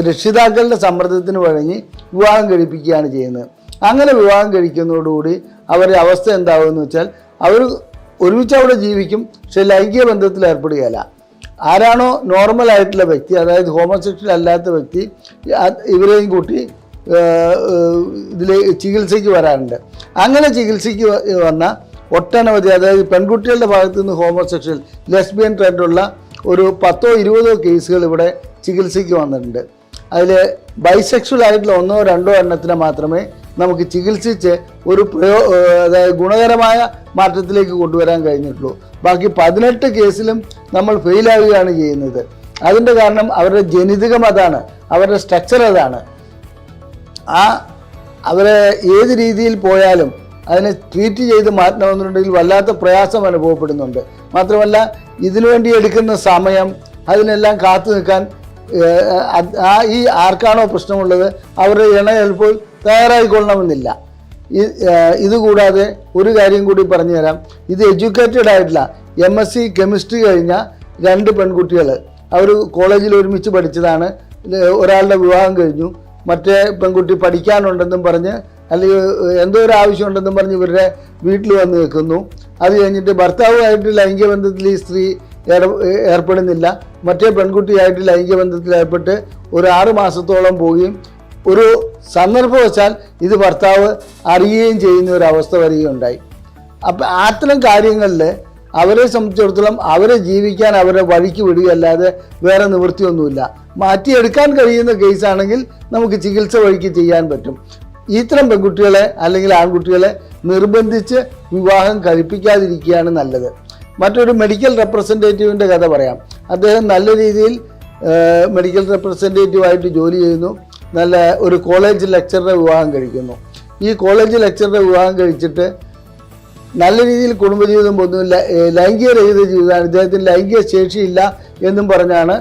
രക്ഷിതാക്കളുടെ സമ്മർദ്ദത്തിന് വഴങ്ങി വിവാഹം കഴിപ്പിക്കുകയാണ് ചെയ്യുന്നത്. അങ്ങനെ വിവാഹം കഴിക്കുന്നതോടുകൂടി അവരുടെ അവസ്ഥ എന്താകുമെന്ന് വെച്ചാൽ അവർ ഒരുമിച്ച് അവിടെ ജീവിക്കും, പക്ഷെ ലൈംഗിക ബന്ധത്തിൽ ഏർപ്പെടുകയില്ല. ആരാണോ നോർമൽ ആയിട്ടുള്ള വ്യക്തി, അതായത് ഹോമോസെക്ഷൽ അല്ലാത്ത വ്യക്തി, ഇവരെയും കൂട്ടി ഇതിൽ ചികിത്സയ്ക്ക് വരാറുണ്ട്. അങ്ങനെ ചികിത്സയ്ക്ക് വന്ന ഒട്ടനവധി, അതായത് പെൺകുട്ടികളുടെ ഭാഗത്തു നിന്ന് ഹോമോസെക്ഷൽ ലെസ്ബിയൻ ട്രെൻഡുള്ള ഒരു 10-20 കേസുകൾ ഇവിടെ ചികിത്സയ്ക്ക് വന്നിട്ടുണ്ട്. അതിൽ ബൈസെക്ഷൽ ആയിട്ടുള്ള 1-2 എണ്ണത്തിനെ മാത്രമേ നമുക്ക് ചികിത്സിച്ച് ഒരു അതായത് ഗുണകരമായ മാറ്റത്തിലേക്ക് കൊണ്ടുവരാൻ കഴിഞ്ഞിട്ടുള്ളൂ. ബാക്കി 18 കേസിലും നമ്മൾ ഫെയിലാവുകയാണ് ചെയ്യുന്നത്. അതിൻ്റെ കാരണം അവരുടെ ജനിതകം അതാണ്, അവരുടെ സ്ട്രക്ചർ അതാണ്. അവരെ ഏത് രീതിയിൽ പോയാലും അതിനെ ട്രീറ്റ് ചെയ്ത് മാറ്റണമെന്നുണ്ടെങ്കിൽ വല്ലാത്ത പ്രയാസം അനുഭവപ്പെടുന്നുണ്ട്. മാത്രമല്ല ഇതിനുവേണ്ടി എടുക്കുന്ന സമയം, അതിനെല്ലാം കാത്തു നിൽക്കാൻ ഈ ആർക്കാണോ പ്രശ്നമുള്ളത് അവരുടെ ഇണ ചിലപ്പോൾ തയ്യാറായിക്കൊള്ളണമെന്നില്ല. ഇതുകൂടാതെ ഒരു കാര്യം കൂടി പറഞ്ഞു തരാം. ഇത് എഡ്യൂക്കേറ്റഡ് ആയിട്ടുള്ള MSc കെമിസ്ട്രി കഴിഞ്ഞ 2 പെൺകുട്ടികൾ, അവർ കോളേജിൽ ഒരുമിച്ച് പഠിച്ചതാണ്. ഒരാളുടെ വിവാഹം കഴിഞ്ഞു, മറ്റേ പെൺകുട്ടി പഠിക്കാനുണ്ടെന്നും പറഞ്ഞ് അല്ലെങ്കിൽ എന്തോ ഒരു ആവശ്യമുണ്ടെന്നും പറഞ്ഞ് ഇവരുടെ വീട്ടിൽ വന്ന് നിൽക്കുന്നു. അത് കഴിഞ്ഞിട്ട് ഭർത്താവുമായിട്ട് ലൈംഗിക ബന്ധത്തിൽ ഈ സ്ത്രീ ഏർപ്പെടുന്നില്ല, മറ്റേ പെൺകുട്ടിയായിട്ട് ലൈംഗിക ബന്ധത്തിൽ ഏർപ്പെട്ട് ഒരു 6 മാസത്തോളം പോവുകയും ഒരു സന്ദർഭവശാൽ ഇത് ഭർത്താവ് അറിയുകയും ചെയ്യുന്ന ഒരു അവസ്ഥ വരികയുണ്ടായി. അപ്പം അത്തരം കാര്യങ്ങളിൽ അവരെ സംബന്ധിച്ചിടത്തോളം അവരെ ജീവിക്കാൻ അവരെ വഴിക്ക് വിടുകയല്ലാതെ വേറെ നിവൃത്തിയൊന്നുമില്ല. മാറ്റിയെടുക്കാൻ കഴിയുന്ന കേസാണെങ്കിൽ നമുക്ക് ചികിത്സ വഴിക്ക് ചെയ്യാൻ പറ്റും. ഇത്തരം പെൺകുട്ടികളെ അല്ലെങ്കിൽ ആൺകുട്ടികളെ നിർബന്ധിച്ച് വിവാഹം കഴിപ്പിക്കാതിരിക്കുകയാണ് നല്ലത്. മറ്റൊരു മെഡിക്കൽ റെപ്രസെൻറ്റേറ്റീവിൻ്റെ കഥ പറയാം. അദ്ദേഹം നല്ല രീതിയിൽ മെഡിക്കൽ റെപ്രസെൻറ്റേറ്റീവായിട്ട് ജോലി ചെയ്യുന്നു. നല്ല ഒരു കോളേജ് ലെക്ചറുടെ വിവാഹം കഴിക്കുന്നു. ഈ കോളേജ് ലെക്ചറുടെ വിവാഹം കഴിച്ചിട്ട് നല്ല രീതിയിൽ കുടുംബജീവിതം പോകുന്നു. ലൈംഗിക രഹിത ജീവിതമാണ്, ഇദ്ദേഹത്തിന് ലൈംഗിക ശേഷിയില്ല എന്നും പറഞ്ഞാണ്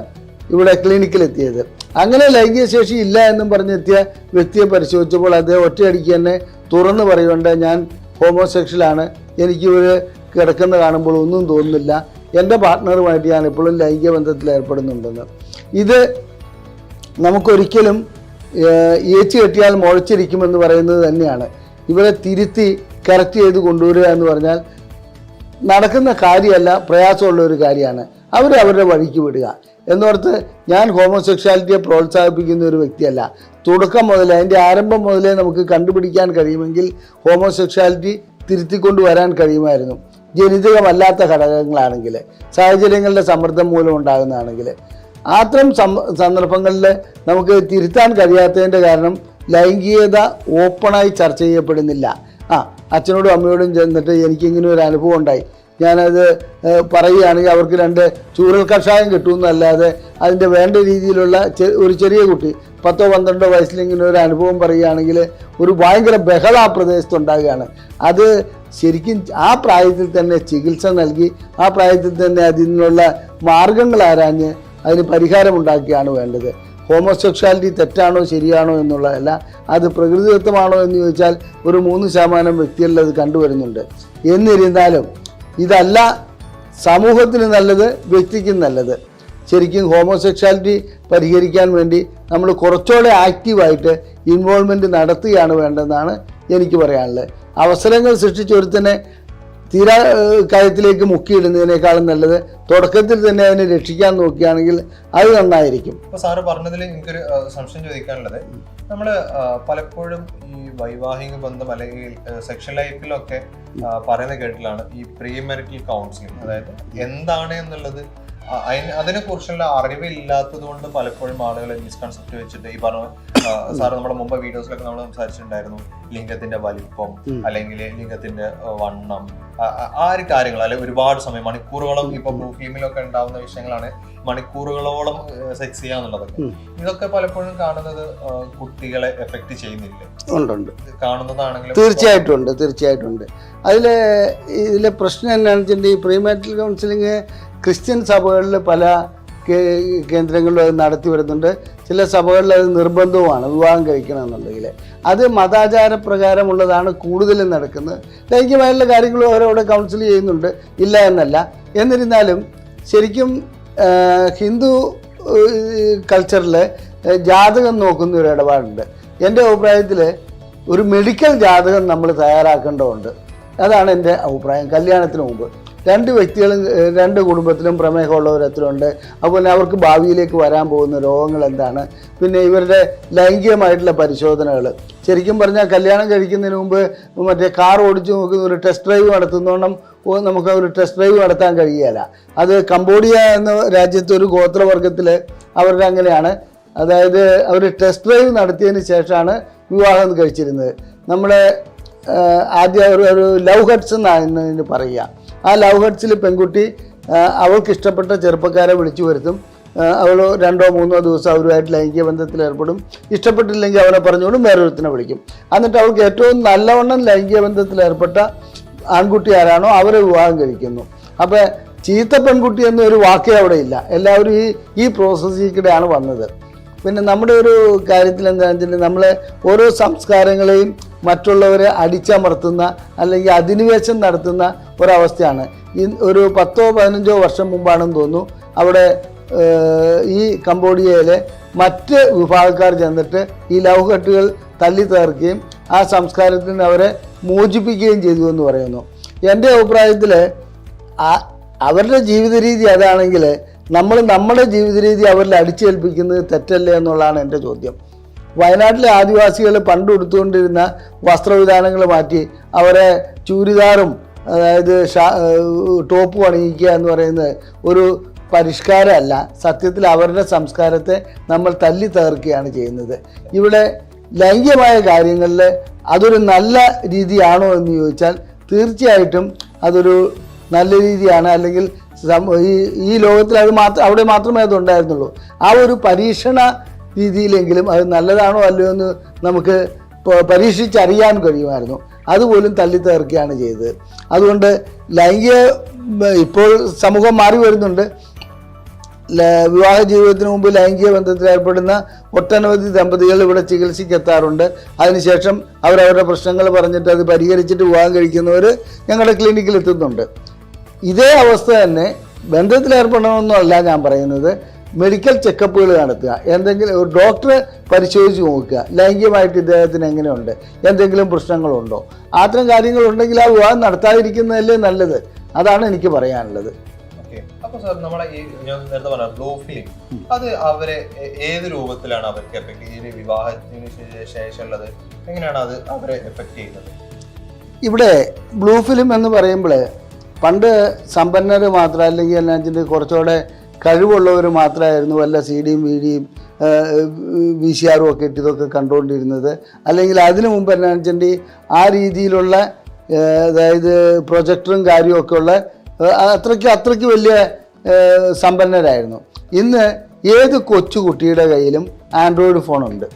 ഇവിടെ ക്ലിനിക്കിലെത്തിയത്. അങ്ങനെ ലൈംഗിക ശേഷി ഇല്ല എന്നും പറഞ്ഞെത്തിയ വ്യക്തിയെ പരിശോധിച്ചപ്പോൾ അദ്ദേഹം ഒറ്റയടിക്ക് തന്നെ തുറന്നു പറയുന്നുണ്ട്, ഞാൻ ഹോമോസെക്ഷലാണ്, എനിക്ക് ഒരു കിടക്കുന്ന കാണുമ്പോൾ ഒന്നും തോന്നുന്നില്ല, എൻ്റെ പാർട്ട്ണറുമായിട്ട് ഞാൻ എപ്പോഴും ലൈംഗിക ബന്ധത്തിൽ ഏർപ്പെടുന്നുണ്ടെന്ന്. ഇത് നമുക്കൊരിക്കലും ഏച്ചു കെട്ടിയാൽ മുഴച്ചിരിക്കുമെന്ന് പറയുന്നത് തന്നെയാണ്. ഇവരെ തിരുത്തി കറക്റ്റ് ചെയ്ത് കൊണ്ടുവരിക എന്ന് പറഞ്ഞാൽ നടക്കുന്ന കാര്യമല്ല, പ്രയാസമുള്ള ഒരു കാര്യമാണ്. അവരുടെ വഴിക്ക് വിടുക എന്നോർത്ത് ഞാൻ ഹോമോസെക്ഷാലിറ്റിയെ പ്രോത്സാഹിപ്പിക്കുന്ന ഒരു വ്യക്തിയല്ല. തുടക്കം മുതലേ, അതിൻ്റെ ആരംഭം മുതലേ നമുക്ക് കണ്ടുപിടിക്കാൻ കഴിയുമെങ്കിൽ ഹോമോസെക്ഷാലിറ്റി തിരുത്തിക്കൊണ്ട് വരാൻ കഴിയുമായിരുന്നു. ജനിതകമല്ലാത്ത ഘടകങ്ങളാണെങ്കിൽ, സാഹചര്യങ്ങളുടെ സമ്മർദ്ദം മൂലം ഉണ്ടാകുന്നതാണെങ്കിൽ. അത്തരം സന്ദർഭങ്ങളിൽ നമുക്ക് തിരുത്താൻ കഴിയാത്തതിൻ്റെ കാരണം ലൈംഗികത ഓപ്പണായി ചർച്ച ചെയ്യപ്പെടുന്നില്ല. അച്ഛനോടും അമ്മയോടും ചെന്നിട്ട് എനിക്കിങ്ങനെ ഒരു അനുഭവം ഉണ്ടായി, ഞാനത് പറയുകയാണെങ്കിൽ അവർക്ക് 2 ചൂരൽ കഷായം കിട്ടുമെന്നല്ലാതെ അതിൻ്റെ വേണ്ട രീതിയിലുള്ള ഒരു ചെറിയ കുട്ടി 10-12 വയസ്സിലിങ്ങനെ ഒരു അനുഭവം പറയുകയാണെങ്കിൽ ഒരു ഭയങ്കര ബഹള ആ പ്രദേശത്തുണ്ടാകുകയാണ്. അത് ശരിക്കും ആ പ്രായത്തിൽ തന്നെ ചികിത്സ നൽകി, ആ പ്രായത്തിൽ തന്നെ അതിനുള്ള മാർഗങ്ങൾ ആരാഞ്ഞ് അതിന് പരിഹാരമുണ്ടാക്കുകയാണ് വേണ്ടത്. ഹോമോസെക്ഷാലിറ്റി തെറ്റാണോ ശരിയാണോ എന്നുള്ളതല്ല, അത് പ്രകൃതിദത്തമാണോ എന്ന് ചോദിച്ചാൽ ഒരു 3% വ്യക്തികളിൽ അത് കണ്ടുവരുന്നുണ്ട്. എന്നിരുന്നാലും ഇതല്ല സമൂഹത്തിന് നല്ലത്, വ്യക്തിക്കും നല്ലത്. ശരിക്കും ഹോമോസെക്ഷാലിറ്റി പരിഹരിക്കാൻ വേണ്ടി നമ്മൾ കുറച്ചുകൂടെ ആക്റ്റീവായിട്ട് ഇൻവോൾവ്മെൻറ്റ് നടത്തുകയാണ് വേണ്ടതെന്നാണ് എനിക്ക് പറയാനുള്ളത്. അവസരങ്ങൾ സൃഷ്ടിച്ച് ഒരുത്തനെ തീരാ കാര്യത്തിലേക്ക് മുക്കിയിടുന്നതിനേക്കാളും നല്ലത് തുടക്കത്തിൽ തന്നെ അതിനെ രക്ഷിക്കാൻ നോക്കുകയാണെങ്കിൽ അത് നന്നായിരിക്കും. ഇപ്പോൾ സാറ് പറഞ്ഞതിൽ എനിക്കൊരു സംശയം ചോദിക്കാനുള്ളത്, നമ്മൾ പലപ്പോഴും ഈ വൈവാഹിക ബന്ധം അല്ലെങ്കിൽ സെക്ഷൽ ലൈഫിലൊക്കെ പറയുന്ന കേട്ടിലാണ് ഈ പ്രീ മാരിറ്റൽ കൗൺസിലിംഗ്. അതായത് എന്താണ് എന്നുള്ളത് അതിനെ കുറിച്ചുള്ള അറിവില്ലാത്തത് കൊണ്ട് പലപ്പോഴും ആളുകൾ മിസ്കൺസെപ്റ്റ് വെച്ചിട്ട് ഈ പറഞ്ഞ സാറ് നമ്മുടെ മുമ്പ് വീഡിയോസിലൊക്കെ നമ്മൾ സംസാരിച്ചിട്ടുണ്ടായിരുന്നു, ലിംഗത്തിന്റെ വലിപ്പം അല്ലെങ്കിൽ ലിംഗത്തിന്റെ വണ്ണം, ആ ഒരു കാര്യങ്ങൾ അല്ലെങ്കിൽ ഒരുപാട് സമയം മണിക്കൂറുകളും ഇപ്പൊ ഫീമെയിലൊക്കെ ഉണ്ടാവുന്ന വിഷയങ്ങളാണ്, മണിക്കൂറുകളോളം സെക്സ് ചെയ്യാന്നുള്ളതൊക്കെ. ഇതൊക്കെ പലപ്പോഴും കാണുന്നത് കുട്ടികളെ എഫക്ട് ചെയ്യുന്നില്ല, കാണുന്നതാണെങ്കിലും തീർച്ചയായിട്ടും ഉണ്ട്. ഇതിലെ പ്രശ്നം എന്താണെന്ന് വെച്ചിട്ടുണ്ടെങ്കിൽ ഈ പ്രീമാരിറ്റൽ കൗൺസിലിംഗ് ക്രിസ്ത്യൻ സഭകളിൽ പല കേന്ദ്രങ്ങളിലും അത് നടത്തി വരുന്നുണ്ട്. ചില സഭകളിൽ അത് നിർബന്ധവുമാണ് വിവാഹം കഴിക്കണം എന്നുണ്ടെങ്കിൽ. അത് മതാചാരപ്രകാരമുള്ളതാണ് കൂടുതലും നടക്കുന്നത്. ലൈംഗികമായിട്ടുള്ള കാര്യങ്ങളും അവരവിടെ കൗൺസിൽ ചെയ്യുന്നുണ്ട്, ഇല്ല എന്നല്ല. എന്നിരുന്നാലും ശരിക്കും ഹിന്ദു കൾച്ചറിൽ ജാതകം നോക്കുന്ന ഒരു ഇടപാടുണ്ട്. എൻ്റെ അഭിപ്രായത്തിൽ ഒരു മെഡിക്കൽ ജാതകം നമ്മൾ തയ്യാറാക്കേണ്ടതുണ്ട്. അതാണ് എൻ്റെ അഭിപ്രായം. കല്യാണത്തിന് മുമ്പ് രണ്ട് വ്യക്തികളും രണ്ട് കുടുംബത്തിലും പ്രമേഹമുള്ളവർ എത്രയുണ്ട്, അതുപോലെ അവർക്ക് ഭാവിയിലേക്ക് വരാൻ പോകുന്ന രോഗങ്ങൾ എന്താണ്, പിന്നെ ഇവരുടെ ലൈംഗികമായിട്ടുള്ള പരിശോധനകൾ. ശരിക്കും പറഞ്ഞാൽ കല്യാണം കഴിക്കുന്നതിന് മുമ്പ് മറ്റേ കാർ ഓടിച്ച് നോക്കുന്ന ഒരു ടെസ്റ്റ് ഡ്രൈവ് നടത്തുന്നോണം നമുക്ക് ഒരു ടെസ്റ്റ് ഡ്രൈവ് നടത്താൻ കഴിയുകയില്ല. അത് കംബോഡിയ എന്ന രാജ്യത്തെ ഒരു ഗോത്രവർഗത്തിൽ അവരുടെ അങ്ങനെയാണ്. അതായത് അവർ ടെസ്റ്റ് ഡ്രൈവ് നടത്തിയതിന് ശേഷമാണ് വിവാഹം കഴിച്ചിരുന്നത്. നമ്മുടെ ആദ്യം ഒരു ലവ് ഹട്ട്സ് എന്നാണ് ഇതിന് പറയുക. ആ ലവ് ഹട്ട്സിൽ പെൺകുട്ടി അവൾക്ക് ഇഷ്ടപ്പെട്ട ചെറുപ്പക്കാരെ വിളിച്ചു വരുത്തും. അവൾ 2-3 ദിവസം അവരുമായിട്ട് ലൈംഗിക ബന്ധത്തിൽ ഏർപ്പെടും. ഇഷ്ടപ്പെട്ടില്ലെങ്കിൽ അവനെ പറഞ്ഞുകൊണ്ടും വേറൊരുത്തിനെ വിളിക്കും. എന്നിട്ട് അവൾക്ക് ഏറ്റവും നല്ലവണ്ണം ലൈംഗിക ബന്ധത്തിൽ ഏർപ്പെട്ട ആൺകുട്ടി ആരാണോ അവരെ വിവാഹം കഴിക്കുന്നു. അപ്പോൾ ചീത്ത പെൺകുട്ടി എന്നൊരു വാക്കേ അവിടെ ഇല്ല. എല്ലാവരും ഈ പ്രോസസ്സിൽ കൂടെയാണ് വന്നത്. പിന്നെ നമ്മുടെ ഒരു കാര്യത്തിൽ എന്താണെന്ന് വെച്ചിട്ടുണ്ടെങ്കിൽ നമ്മൾ ഓരോ സംസ്കാരങ്ങളെയും മറ്റുള്ളവരെ അടിച്ചമർത്തുന്ന അല്ലെങ്കിൽ അധിനിവേശം നടത്തുന്ന ഒരവസ്ഥയാണ്. ഒരു 10-15 വർഷം മുമ്പാണെന്ന് തോന്നുന്നു അവിടെ ഈ കംബോഡിയയിലെ മറ്റ് വിഭാഗക്കാർ ചെന്നിട്ട് ഈ ലവ് കട്ടുകൾ തല്ലി തകർക്കുകയും ആ സംസ്കാരത്തിൽ നിന്ന് അവരെ മോചിപ്പിക്കുകയും ചെയ്തു എന്ന് പറയുന്നു. എൻ്റെ അഭിപ്രായത്തിൽ അവരുടെ ജീവിത രീതി അതാണെങ്കിൽ നമ്മൾ നമ്മുടെ ജീവിത രീതി അവരിൽ അടിച്ചേൽപ്പിക്കുന്നത് തെറ്റല്ലേ എന്നുള്ളതാണ് എൻ്റെ ചോദ്യം. വയനാട്ടിലെ ആദിവാസികൾ പണ്ട് എടുത്തുകൊണ്ടിരുന്ന വസ്ത്രവിധാനങ്ങൾ മാറ്റി അവരെ ചൂരിദാറും അതായത് ടോപ്പ് അണിയിക്കുക എന്ന് പറയുന്നത് ഒരു പരിഷ്കാരമല്ല. സത്യത്തിൽ അവരുടെ സംസ്കാരത്തെ നമ്മൾ തല്ലി തകർക്കുകയാണ് ചെയ്യുന്നത്. ഇവിടെ ലൈംഗികമായ കാര്യങ്ങളിൽ അതൊരു നല്ല രീതിയാണോ എന്ന് ചോദിച്ചാൽ തീർച്ചയായിട്ടും അതൊരു നല്ല രീതിയാണ്. അല്ലെങ്കിൽ ഈ ലോകത്തിൽ അവിടെ മാത്രമേ അതുണ്ടായിരുന്നുള്ളൂ. ആ ഒരു പരീക്ഷണ രീതിയിലെങ്കിലും അത് നല്ലതാണോ അല്ലയോ എന്ന് നമുക്ക് പരീക്ഷിച്ചറിയാൻ കഴിയുമായിരുന്നു. അതുപോലും തള്ളിത്തകർക്കുകയാണ് ചെയ്തത്. അതുകൊണ്ട് ഇപ്പോൾ സമൂഹം മാറി വരുന്നുണ്ട്. വിവാഹ ജീവിതത്തിന് മുമ്പ് ലൈംഗിക ബന്ധത്തിൽ ഏർപ്പെടുന്ന ഒട്ടനവധി ദമ്പതികൾ ഇവിടെ ചികിത്സയ്ക്ക് എത്താറുണ്ട്. അതിനുശേഷം അവരവരുടെ പ്രശ്നങ്ങൾ പറഞ്ഞിട്ട് അത് പരിഹരിച്ചിട്ട് വിവാഹം കഴിക്കുന്നവർ ഞങ്ങളുടെ ക്ലിനിക്കിൽ എത്തുന്നുണ്ട്. ഇതേ അവസ്ഥ തന്നെ ബന്ധത്തിലേർപ്പെടണമെന്നല്ല ഞാൻ പറയുന്നത്. മെഡിക്കൽ ചെക്കപ്പുകൾ നടത്തുക, എന്തെങ്കിലും ഒരു ഡോക്ടറെ പരിശോധിച്ച് നോക്കുക, ലൈംഗികമായിട്ട് ഇദ്ദേഹത്തിന് എങ്ങനെയുണ്ട്, എന്തെങ്കിലും പ്രശ്നങ്ങളുണ്ടോ, അത്തരം കാര്യങ്ങളുണ്ടെങ്കിൽ ആ വിവാഹം നടത്താതിരിക്കുന്നതല്ലേ നല്ലത്. അതാണ് എനിക്ക് പറയാനുള്ളത്. അപ്പൊ സാർ നമ്മളെ ഈ ഞാൻ നേരത്തെ പറഞ്ഞ ബ്ലൂ ഫിലിം അത് അവരെ ഏത് രൂപത്തിലാണ് അവർക്ക് എഫക്ട് ഈ വിവാഹത്തിന് ശേഷമുള്ളത് എങ്ങനെയാണ് അത് അവരെ എഫക്ട് ചെയ്യുന്നത്? ഇവിടെ ബ്ലൂ ഫിലിം എന്ന് പറയുമ്പോൾ പണ്ട് സമ്പന്നർ മാത്രം അല്ലെങ്കിൽ എന്നാ കുറച്ചുകൂടെ കഴിവുള്ളവർ മാത്രമായിരുന്നു വല്ല CD-യും VD-യും VCR-ഉം ഒക്കെ ഇട്ട് ഇതൊക്കെ കണ്ടുകൊണ്ടിരുന്നത്. അല്ലെങ്കിൽ അതിനു മുമ്പ് എന്നാ വെച്ചിട്ടുണ്ടെങ്കിൽ ആ രീതിയിലുള്ള അതായത് പ്രൊജക്ടറും കാര്യമൊക്കെ ഉള്ള അത്രയ്ക്ക് വലിയ സമ്പന്നരായിരുന്നു. ഇന്ന് ഏത് കൊച്ചുകുട്ടിയുടെ കയ്യിലും ആൻഡ്രോയിഡ് ഫോണുണ്ട്.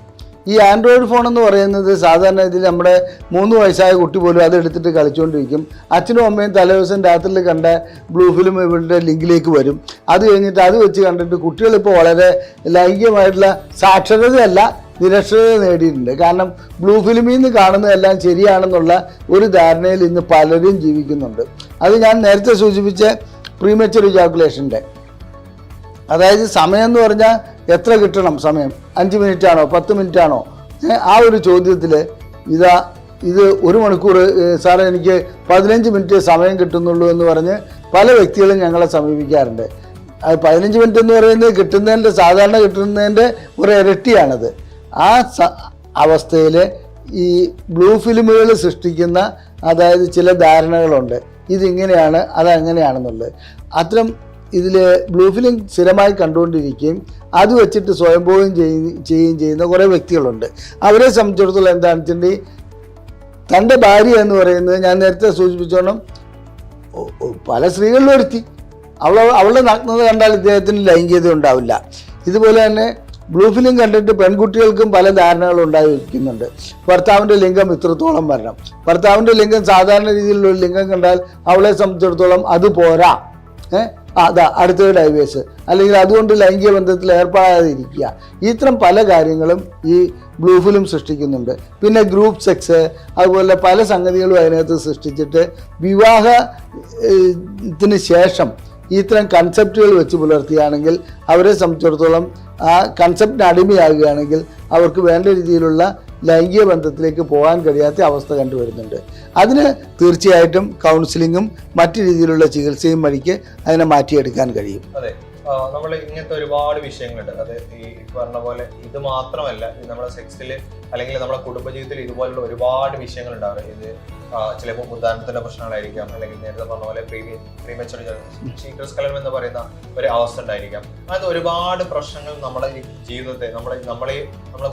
ഈ ആൻഡ്രോയിഡ് ഫോൺ എന്ന് പറയുന്നത് സാധാരണ ഇതിൽ നമ്മുടെ 3 വയസ്സായ കുട്ടി പോലും അതെടുത്തിട്ട് കളിച്ചുകൊണ്ടിരിക്കും. അച്ഛനും അമ്മയും തലേദിവസം രാത്രിയിൽ കണ്ട ബ്ലൂ ഫിലിം ഇവരുടെ ലിങ്കിലേക്ക് വരും. അത് കഴിഞ്ഞിട്ട് അത് വെച്ച് കണ്ടിട്ട് കുട്ടികളിപ്പോൾ വളരെ ലൈംഗികമായിട്ടുള്ള സാക്ഷരതയല്ല നിരക്ഷരത നേടിയിട്ടുണ്ട്. കാരണം ബ്ലൂ ഫിലിമിൽ നിന്ന് കാണുന്നതെല്ലാം ശരിയാണെന്നുള്ള ഒരു ധാരണയിൽ ഇന്ന് പലരും ജീവിക്കുന്നുണ്ട്. അത് ഞാൻ നേരത്തെ സൂചിപ്പിച്ച പ്രീമച്വർ ഇജാക്കുലേഷൻ്റെ അതായത് സമയം എന്ന് പറഞ്ഞാൽ എത്ര കിട്ടണം, സമയം 5 മിനിറ്റാണോ 10 മിനിറ്റാണോ, ആ ഒരു ചോദ്യത്തിൽ ഇത് 1 മണിക്കൂർ സാറേ എനിക്ക് 15 മിനിറ്റ് സമയം കിട്ടുന്നുള്ളൂ എന്ന് പറഞ്ഞ് പല വ്യക്തികളും ഞങ്ങളെ സമീപിക്കാറുണ്ട്. അത് 15 മിനിറ്റ് എന്ന് പറയുന്നത് കിട്ടുന്നതിൻ്റെ സാധാരണ കിട്ടുന്നതിൻ്റെ ഒരു ഇരട്ടിയാണത്. ആ അവസ്ഥയിൽ ഈ ബ്ലൂ ഫിലിമുകൾ സൃഷ്ടിക്കുന്ന അതായത് ചില ധാരണകളുണ്ട്, ഇതിങ്ങനെയാണ് അതങ്ങനെയാണെന്നുള്ളത്. അത്തരം ഇതിൽ ബ്ലൂ ഫിലിം സ്ഥിരമായി കണ്ടുകൊണ്ടിരിക്കുകയും അത് വെച്ചിട്ട് സ്വയംഭോഗം ചെയ്യുകയും ചെയ്യുന്ന കുറേ വ്യക്തികളുണ്ട്. അവരെ സംബന്ധിച്ചിടത്തോളം എന്താണെന്ന് വെച്ചിട്ടുണ്ടെങ്കിൽ തൻ്റെ ഭാര്യ എന്ന് പറയുന്നത് ഞാൻ നേരത്തെ സൂചിപ്പിച്ചോണം പല സ്ത്രീകളിലും ഒരുത്തി അവളുടെ നഗ്നത കണ്ടാൽ ഇദ്ദേഹത്തിന് ലൈംഗികത ഉണ്ടാവില്ല. ഇതുപോലെ തന്നെ ബ്ലൂ ഫിലിം കണ്ടിട്ട് പെൺകുട്ടികൾക്കും പല ധാരണകളും ഉണ്ടായിരിക്കുന്നുണ്ട്. ഭർത്താവിൻ്റെ ലിംഗം ഇത്രത്തോളം വരണം, ഭർത്താവിൻ്റെ ലിംഗം സാധാരണ രീതിയിലുള്ള ഒരു ലിംഗം കണ്ടാൽ അവളെ സംബന്ധിച്ചിടത്തോളം അത് പോരാ, അടുത്ത ഡൈവേഴ്സ്, അല്ലെങ്കിൽ അതുകൊണ്ട് ലൈംഗിക ബന്ധത്തിൽ ഏർപ്പെടാതിരിക്കുക. ഇത്തരം പല കാര്യങ്ങളും ഈ ബ്ലൂ ഫിലിം സൃഷ്ടിക്കുന്നുണ്ട്. പിന്നെ ഗ്രൂപ്പ് സെക്സ്, അതുപോലെ പല സംഗതികളും അതിനകത്ത് സൃഷ്ടിച്ചിട്ട് വിവാഹത്തിന് ശേഷം ഇത്തരം കൺസെപ്റ്റുകൾ വെച്ച് പുലർത്തുകയാണെങ്കിൽ അവരെ സംബന്ധിച്ചിടത്തോളം ആ കൺസെപ്റ്റിന് അടിമയാകുകയാണെങ്കിൽ അവർക്ക് വേണ്ട രീതിയിലുള്ള ലൈംഗിക ബന്ധത്തിലേക്ക് പോകാൻ കഴിയാത്ത അവസ്ഥ കണ്ടുവരുന്നുണ്ട്. അതിന് തീർച്ചയായിട്ടും കൗൺസിലിങ്ങും മറ്റു രീതിയിലുള്ള ചികിത്സയും വഴിക്ക് അതിനെ മാറ്റിയെടുക്കാൻ കഴിയും. അതെ, നമ്മൾ ഇങ്ങനത്തെ ഒരുപാട് വിഷയങ്ങളുണ്ട്. അത് ഈ പറഞ്ഞ പോലെ ഇത് മാത്രമല്ല, നമ്മുടെ സെക്സിൽ അല്ലെങ്കിൽ നമ്മുടെ കുടുംബജീവിതത്തിൽ ഇതുപോലുള്ള ഒരുപാട് വിഷയങ്ങൾ ഉണ്ടാവും. ഇത് ചിലപ്പോൾ ഉദാഹരണത്തിന്റെ പ്രശ്നങ്ങളായിരിക്കാം, അല്ലെങ്കിൽ നേരത്തെ പറഞ്ഞ പോലെ പ്രീമച്വർ ശീഘ്രസ്ഖലനം എന്ന് പറയുന്ന ഒരു അവസ്ഥ ഉണ്ടായിരിക്കാം. അത് ഒരുപാട് പ്രശ്നങ്ങൾ നമ്മുടെ ഈ ജീവിതത്തെ നമ്മളെ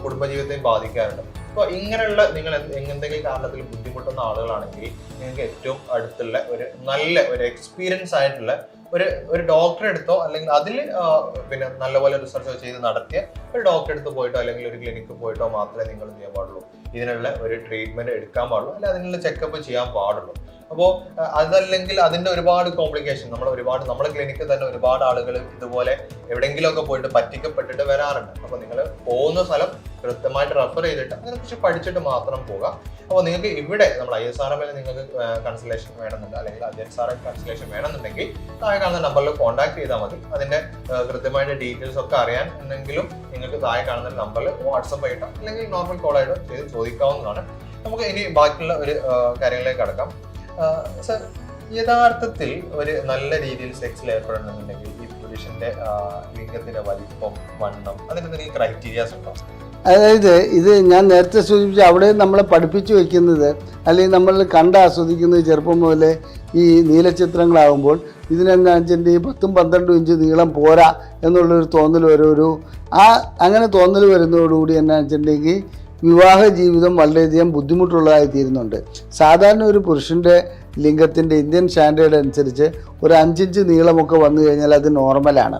കുടുംബജീവിതത്തെയും ബാധിക്കാറുണ്ട്. അപ്പോൾ ഇങ്ങനെയുള്ള നിങ്ങൾ എന്തെങ്കിലും കാരണത്തിൽ ബുദ്ധിമുട്ടുന്ന ആളുകളാണെങ്കിൽ നിങ്ങൾക്ക് ഏറ്റവും അടുത്തുള്ള ഒരു നല്ല ഒരു എക്സ്പീരിയൻസ് ആയിട്ടുള്ള ഒരു ഡോക്ടറെ അടുത്തോ അല്ലെങ്കിൽ അതിൽ പിന്നെ നല്ലപോലെ റിസർച്ച് ചെയ്ത് നടത്തിയ ഒരു ഡോക്ടറെ അടുത്ത് പോയിട്ടോ അല്ലെങ്കിൽ ഒരു ക്ലിനിക്കിൽ പോയിട്ടോ മാത്രമേ നിങ്ങൾ ചെയ്യാൻ പാടുള്ളൂ. ഇതിനുള്ള ഒരു ട്രീറ്റ്മെന്റ് എടുക്കാൻ പാടുള്ളൂ, അല്ലെങ്കിൽ അതിനുള്ള ചെക്കപ്പ് ചെയ്യാൻ പാടുള്ളൂ. അപ്പോൾ അതല്ലെങ്കിൽ അതിന്റെ ഒരുപാട് കോംപ്ലിക്കേഷൻ നമ്മുടെ ക്ലിനിക്കിൽ തന്നെ ഒരുപാട് ആളുകൾ ഇതുപോലെ എവിടെയെങ്കിലുമൊക്കെ പോയിട്ട് പറ്റിക്കപ്പെട്ടിട്ട് വരാറുണ്ട്. അപ്പോൾ നിങ്ങൾ പോകുന്ന സ്ഥലം കൃത്യമായിട്ട് റെഫർ ചെയ്തിട്ട് അതിനെക്കുറിച്ച് പഠിച്ചിട്ട് മാത്രം പോകാം. അപ്പോൾ നിങ്ങൾക്ക് ഇവിടെ നമ്മൾ ISRM നിങ്ങൾക്ക് കൺസൾട്ടേഷൻ വേണമെന്നുണ്ട്, അല്ലെങ്കിൽ അജയൻ സാറെ കൺസൾട്ടേഷൻ വേണമെന്നുണ്ടെങ്കിൽ താഴെ കാണുന്ന നമ്പറിൽ കോൺടാക്ട് ചെയ്താൽ മതി. അതിന്റെ കൃത്യമായിട്ട് ഡീറ്റെയിൽസ് ഒക്കെ അറിയാൻ എന്തെങ്കിലും നിങ്ങൾക്ക് താഴെ കാണുന്ന നമ്പറിൽ വാട്സപ്പ് ആയിട്ടോ അല്ലെങ്കിൽ നോർമൽ കോൾ ആയിട്ടോ ചെയ്ത് ചോദിക്കാവുന്നതാണ്. നമുക്ക് ഇനി ബാക്കിയുള്ള ഒരു കാര്യങ്ങളിലേക്ക് കടക്കാം. സർ, യഥാർത്ഥത്തിൽ ഒരു നല്ല രീതിയിൽ സെക്സിൽ ഏർപ്പെടണമെന്നുണ്ടെങ്കിൽ ഈ പുരുഷന്റെ ലിംഗത്തിന്റെ വലിപ്പം, വണ്ണം, അതിന് എന്തെങ്കിലും ക്രൈറ്റീരിയാസ് ഉണ്ടോ? അതായത് ഇത് ഞാൻ നേരത്തെ സൂചിപ്പിച്ച അവിടെ നമ്മളെ പഠിപ്പിച്ചു വയ്ക്കുന്നത് അല്ലെങ്കിൽ നമ്മൾ ആസ്വദിക്കുന്നത് ചെറുപ്പം മുതലേ ഈ നീലച്ചിത്രങ്ങളാകുമ്പോൾ ഇതിനെന്താ വെച്ചിട്ട് ഈ 10-12 ഇഞ്ച് നീളം പോരാ എന്നുള്ളൊരു തോന്നൽ അങ്ങനെ തോന്നൽ വരുന്നതോടുകൂടി എന്നാ വെച്ചിട്ടുണ്ടെങ്കിൽ വിവാഹ ജീവിതം വളരെയധികം ബുദ്ധിമുട്ടുള്ളതായി തീരുന്നുണ്ട്. സാധാരണ ഒരു പുരുഷൻ്റെ ലിംഗത്തിൻ്റെ ഇന്ത്യൻ സ്റ്റാൻഡേർഡ് അനുസരിച്ച് ഒരു 5 ഇഞ്ച് നീളമൊക്കെ വന്നു കഴിഞ്ഞാൽ അത് നോർമലാണ്.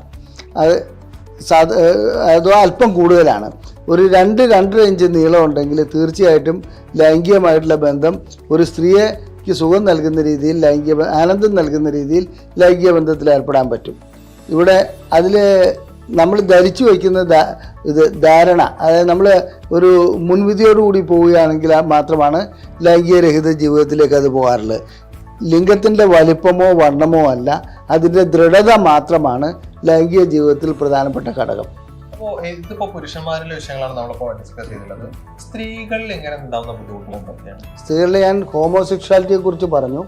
അതോ അല്പം കൂടുതലാണ്. ഒരു 2-2.5 ഇഞ്ച് നീളം ഉണ്ടെങ്കിൽ തീർച്ചയായിട്ടും ലൈംഗികമായിട്ടുള്ള ബന്ധം ഒരു സ്ത്രീക്ക് സുഖം നൽകുന്ന രീതിയിൽ ആനന്ദം നൽകുന്ന രീതിയിൽ ലൈംഗിക ബന്ധത്തിൽ ഏർപ്പെടാൻ പറ്റും. ഇവിടെ അതിൽ നമ്മൾ ധരിച്ചു വയ്ക്കുന്ന ധാരണ, അതായത് നമ്മൾ ഒരു മുൻവിധിയോടുകൂടി പോവുകയാണെങ്കിൽ മാത്രമാണ് ലൈംഗികരഹിത ജീവിതത്തിലേക്ക് അത് പോകാറുള്ളത്. ലിംഗത്തിൻ്റെ വലിപ്പമോ വണ്ണമോ അല്ല, അതിൻ്റെ ദൃഢത മാത്രമാണ് ലൈംഗിക ജീവിതത്തിൽ പ്രധാനപ്പെട്ട ഘടകം. അപ്പോൾ ഇതിപ്പോൾ പുരുഷന്മാരിലെ വിഷയങ്ങളാണ് നമ്മളിപ്പോൾ ഡിസ്കസ് ചെയ്തിട്ടുള്ളത്. സ്ത്രീകളിൽ എങ്ങനെ ഉണ്ടാകുന്ന ബുദ്ധിമുട്ടുകൾ എന്തൊക്കെയാണ്? സ്ത്രീകളിൽ ഞാൻ ഹോമോസെക്ഷാലിറ്റിയെ കുറിച്ച് പറഞ്ഞു,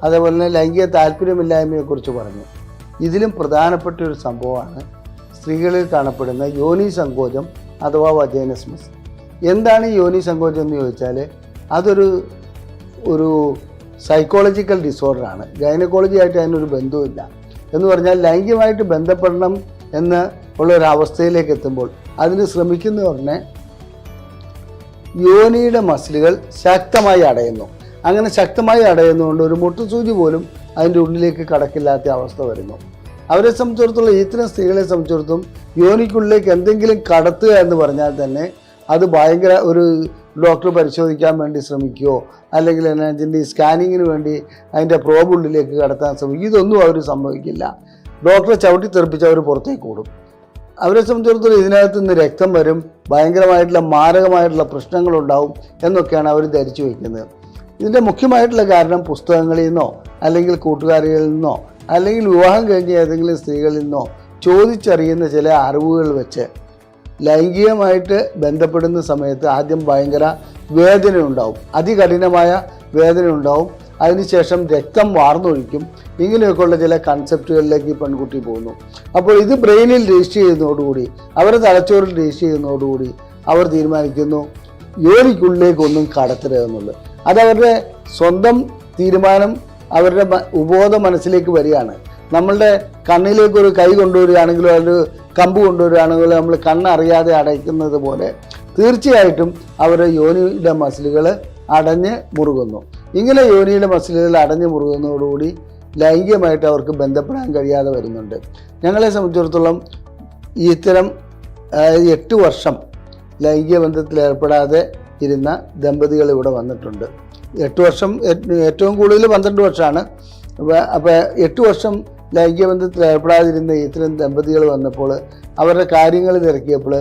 അതേപോലെ തന്നെ ലൈംഗിക താല്പര്യമില്ലായ്മയെക്കുറിച്ച് പറഞ്ഞു. ഇതിലും പ്രധാനപ്പെട്ട ഒരു സംഭവമാണ് സ്ത്രീകളിൽ കാണപ്പെടുന്ന യോനി സങ്കോചം അഥവാ വജൈനസ്മസ്. എന്താണ് ഈ യോനി സങ്കോചം എന്ന് ചോദിച്ചാൽ അതൊരു സൈക്കോളജിക്കൽ ഡിസോർഡറാണ്. ഗൈനക്കോളജി ആയിട്ട് അതിനൊരു ബന്ധവുമില്ല. എന്ന് പറഞ്ഞാൽ ലൈംഗികമായിട്ട് ബന്ധപ്പെടണം എന്ന് ഉള്ളൊരവസ്ഥയിലേക്ക് എത്തുമ്പോൾ അതിന് ശ്രമിക്കുന്നവരിനെ യോനിയുടെ മസിലുകൾ ശക്തമായി അടയുന്നു. അങ്ങനെ ശക്തമായി അടയുന്നതുകൊണ്ട് ഒരു മുട്ടുസൂചി പോലും അതിൻ്റെ ഉള്ളിലേക്ക് കടക്കില്ലാത്ത അവസ്ഥ വരുന്നു. അവരെ സംബന്ധിച്ചിടത്തോളം, ഇത്തരം സ്ത്രീകളെ സംബന്ധിച്ചിടത്തോളം യോനിക്കുള്ളിലേക്ക് എന്തെങ്കിലും കടത്തുക എന്ന് പറഞ്ഞാൽ തന്നെ അത് ഭയങ്കര ഒരു ഡോക്ടർ പരിശോധിക്കാൻ വേണ്ടി ശ്രമിക്കുകയോ അല്ലെങ്കിൽ അതിൻ്റെ സ്കാനിങ്ങിന് വേണ്ടി അതിൻ്റെ പ്രോബ് ഉള്ളിലേക്ക് കടത്താൻ ശ്രമിക്കും. ഇതൊന്നും അവർ സംഭവിക്കില്ല. ഡോക്ടറെ ചവിട്ടി തെറിപ്പിച്ച് അവർ പുറത്തേക്ക് ഓടും. അവരെ സംബന്ധിച്ചിടത്തോളം ഇതിനകത്ത് നിന്ന് രക്തം വരും, ഭയങ്കരമായിട്ടുള്ള മാരകമായിട്ടുള്ള പ്രശ്നങ്ങളുണ്ടാവും എന്നൊക്കെയാണ് അവർ ധരിച്ചു വയ്ക്കുന്നത്. ഇതിൻ്റെ മുഖ്യമായിട്ടുള്ള കാരണം പുസ്തകങ്ങളിൽ നിന്നോ അല്ലെങ്കിൽ കൂട്ടുകാരികളിൽ നിന്നോ അല്ലെങ്കിൽ വിവാഹം കഴിഞ്ഞ ഏതെങ്കിലും സ്ത്രീകളിൽ നിന്നോ ചോദിച്ചറിയുന്ന ചില അറിവുകൾ വെച്ച് ലൈംഗികമായിട്ട് ബന്ധപ്പെടുന്ന സമയത്ത് ആദ്യം ഭയങ്കര വേദന ഉണ്ടാവും, അതികഠിനമായ വേദന ഉണ്ടാവും. അതിനുശേഷം രക്തം വാർന്നൊഴിക്കും. ഇങ്ങനെയൊക്കെയുള്ള ചില കൺസെപ്റ്റുകളിലേക്ക് ഈ പെൺകുട്ടി പോകുന്നു. അപ്പോൾ ഇത് ബ്രെയിനിൽ രജിസ്റ്റർ ചെയ്യുന്നതോടുകൂടി, അവരുടെ തലച്ചോറിൽ രജിസ്റ്റർ ചെയ്യുന്നതോടുകൂടി അവർ തീരുമാനിക്കുന്നു യോനിക്കുള്ളിലേക്കൊന്നും കടത്തരുത് എന്നുള്ളത്. അതവരുടെ സ്വന്തം തീരുമാനം അവരുടെ ഉപബോധ മനസ്സിലേക്ക് വരികയാണ്. നമ്മളുടെ കണ്ണിലേക്ക് ഒരു കൈ കൊണ്ടുവരികയാണെങ്കിലോ ഒരു കമ്പ് കൊണ്ടുവരികയാണെങ്കിലോ നമ്മൾ കണ്ണറിയാതെ അടയ്ക്കുന്നത് പോലെ തീർച്ചയായിട്ടും അവരുടെ യോനിയുടെ മസിലുകൾ അടഞ്ഞ് മുറുകുന്നു. ഇങ്ങനെ യോനിയുടെ മസിലുകൾ അടഞ്ഞ് മുറുകുന്നതോടുകൂടി ലൈംഗികമായിട്ട് അവർക്ക് ബന്ധപ്പെടാൻ കഴിയാതെ വരുന്നുണ്ട്. ഞങ്ങളെ സംബന്ധിച്ചിടത്തോളം ഇത്തരം 8 വർഷം ലൈംഗിക ബന്ധത്തിൽ ഏർപ്പെടാതെ ഇരുന്ന ദമ്പതികൾ ഇവിടെ വന്നിട്ടുണ്ട്. 8 വർഷം, ഏറ്റവും കൂടുതൽ 12 വർഷമാണ്. അപ്പോൾ 8 വർഷം ലൈംഗിക ബന്ധത്തിൽ ഏർപ്പെടാതിരുന്ന ഇത്തരം ദമ്പതികൾ വന്നപ്പോൾ അവരുടെ കാര്യങ്ങൾ തിരക്കിയപ്പോൾ,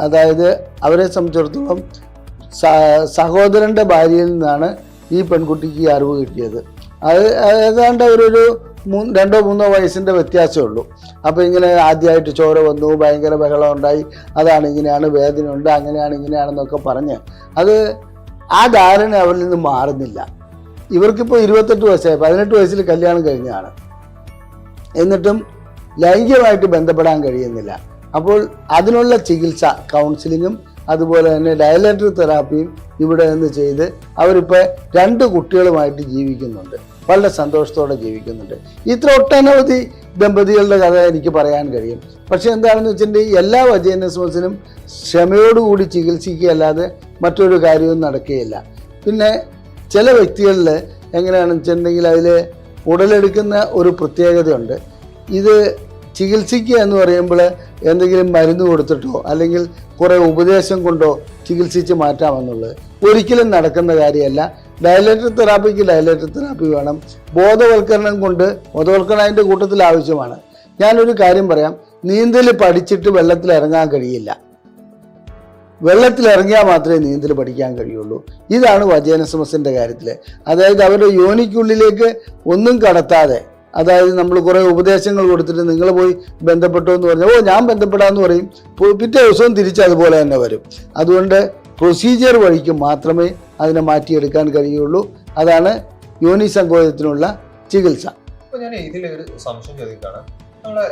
അതായത് അവരെ സംബന്ധിച്ചിടത്തോളം സഹോദരൻ്റെ ഭാര്യയിൽ നിന്നാണ് ഈ പെൺകുട്ടിക്ക് അറിവ് കിട്ടിയത്. അത് ഏതാണ്ട് ഒരു 2 3 വയസ്സിൻ്റെ വ്യത്യാസമേ ഉള്ളൂ. അപ്പോൾ ഇങ്ങനെ ആദ്യമായിട്ട് ചോര വന്നു, ഭയങ്കര ബഹളം ഉണ്ടായി, അതാണ് ഇങ്ങനെയാണ്, വേദന ഉണ്ട്, അങ്ങനെയാണ് ഇങ്ങനെയാണെന്നൊക്കെ പറഞ്ഞ് അത് ആ ധാരണ അവരിൽ നിന്ന് മാറുന്നില്ല. ഇവർക്കിപ്പോൾ 28 വയസ്സായി, 18 വയസ്സിൽ കല്യാണം കഴിഞ്ഞതാണ്, എന്നിട്ടും ലൈംഗികമായിട്ട് ബന്ധപ്പെടാൻ കഴിയുന്നില്ല. അപ്പോൾ അതിനുള്ള ചികിത്സ, കൗൺസിലിങ്ങും അതുപോലെ തന്നെ ഡയലേറ്ററി തെറാപ്പിയും ഇവിടെ നിന്ന് ചെയ്ത് അവരിപ്പോൾ 2 കുട്ടികളുമായിട്ട് ജീവിക്കുന്നുണ്ട്, വളരെ സന്തോഷത്തോടെ ജീവിക്കുന്നുണ്ട്. ഇത്ര ഒട്ടനവധി ദമ്പതികളുടെ കഥ എനിക്ക് പറയാൻ കഴിയും. പക്ഷെ എന്താണെന്ന് വെച്ചിട്ടുണ്ടെങ്കിൽ എല്ലാ വജൈനിസമസിനും ക്ഷമയോടുകൂടി ചികിത്സിക്കുകയല്ലാതെ മറ്റൊരു കാര്യവും നടക്കുകയില്ല. പിന്നെ ചില വ്യക്തികളിൽ എങ്ങനെയാണെന്ന് വെച്ചിട്ടുണ്ടെങ്കിൽ അതിൽ ഉടലെടുക്കുന്ന ഒരു പ്രത്യേകതയുണ്ട്. ഇത് ചികിത്സിക്കുക എന്ന് പറയുമ്പോൾ എന്തെങ്കിലും മരുന്ന് കൊടുത്തിട്ടോ അല്ലെങ്കിൽ കുറേ ഉപദേശം കൊണ്ടോ ചികിത്സിച്ച് മാറ്റാമെന്നുള്ളത് ഒരിക്കലും നടക്കുന്ന കാര്യമല്ല. ഡയലേറ്ററി തെറാപ്പിക്ക് ഡയലേറ്ററി തെറാപ്പി വേണം. ബോധവൽക്കരണം കൊണ്ട് ബോധവൽക്കരണം അതിൻ്റെ കൂട്ടത്തിൽ ആവശ്യമാണ്. ഞാനൊരു കാര്യം പറയാം, നീന്തൽ പഠിച്ചിട്ട് വെള്ളത്തിൽ ഇറങ്ങാൻ കഴിയില്ല. വെള്ളത്തിലിറങ്ങിയാൽ മാത്രമേ നീന്തൽ പഠിക്കാൻ കഴിയുള്ളൂ. ഇതാണ് വജൈനിസമസിൻ്റെ കാര്യത്തിൽ. അതായത് അവരുടെ യോനിക്കുള്ളിലേക്ക് ഒന്നും കടത്താതെ, അതായത് നമ്മൾ കുറേ ഉപദേശങ്ങൾ കൊടുത്തിട്ട് നിങ്ങൾ പോയി ബന്ധപ്പെട്ടോ എന്ന് പറഞ്ഞാൽ ഞാൻ ബന്ധപ്പെടാമെന്ന് പറയും, പിറ്റേ ദിവസവും തിരിച്ച് അതുപോലെ തന്നെ വരും. അതുകൊണ്ട് പ്രൊസീജിയർ വഴിക്ക് മാത്രമേ അതിനെ മാറ്റിയെടുക്കാൻ കഴിയുള്ളൂ. അതാണ് യോനി സങ്കോചത്തിനുള്ള ചികിത്സ. അപ്പോൾ ഞാൻ ഇതിലൊരു സംശയം ചോദിക്കുകയാണ്. നമ്മുടെ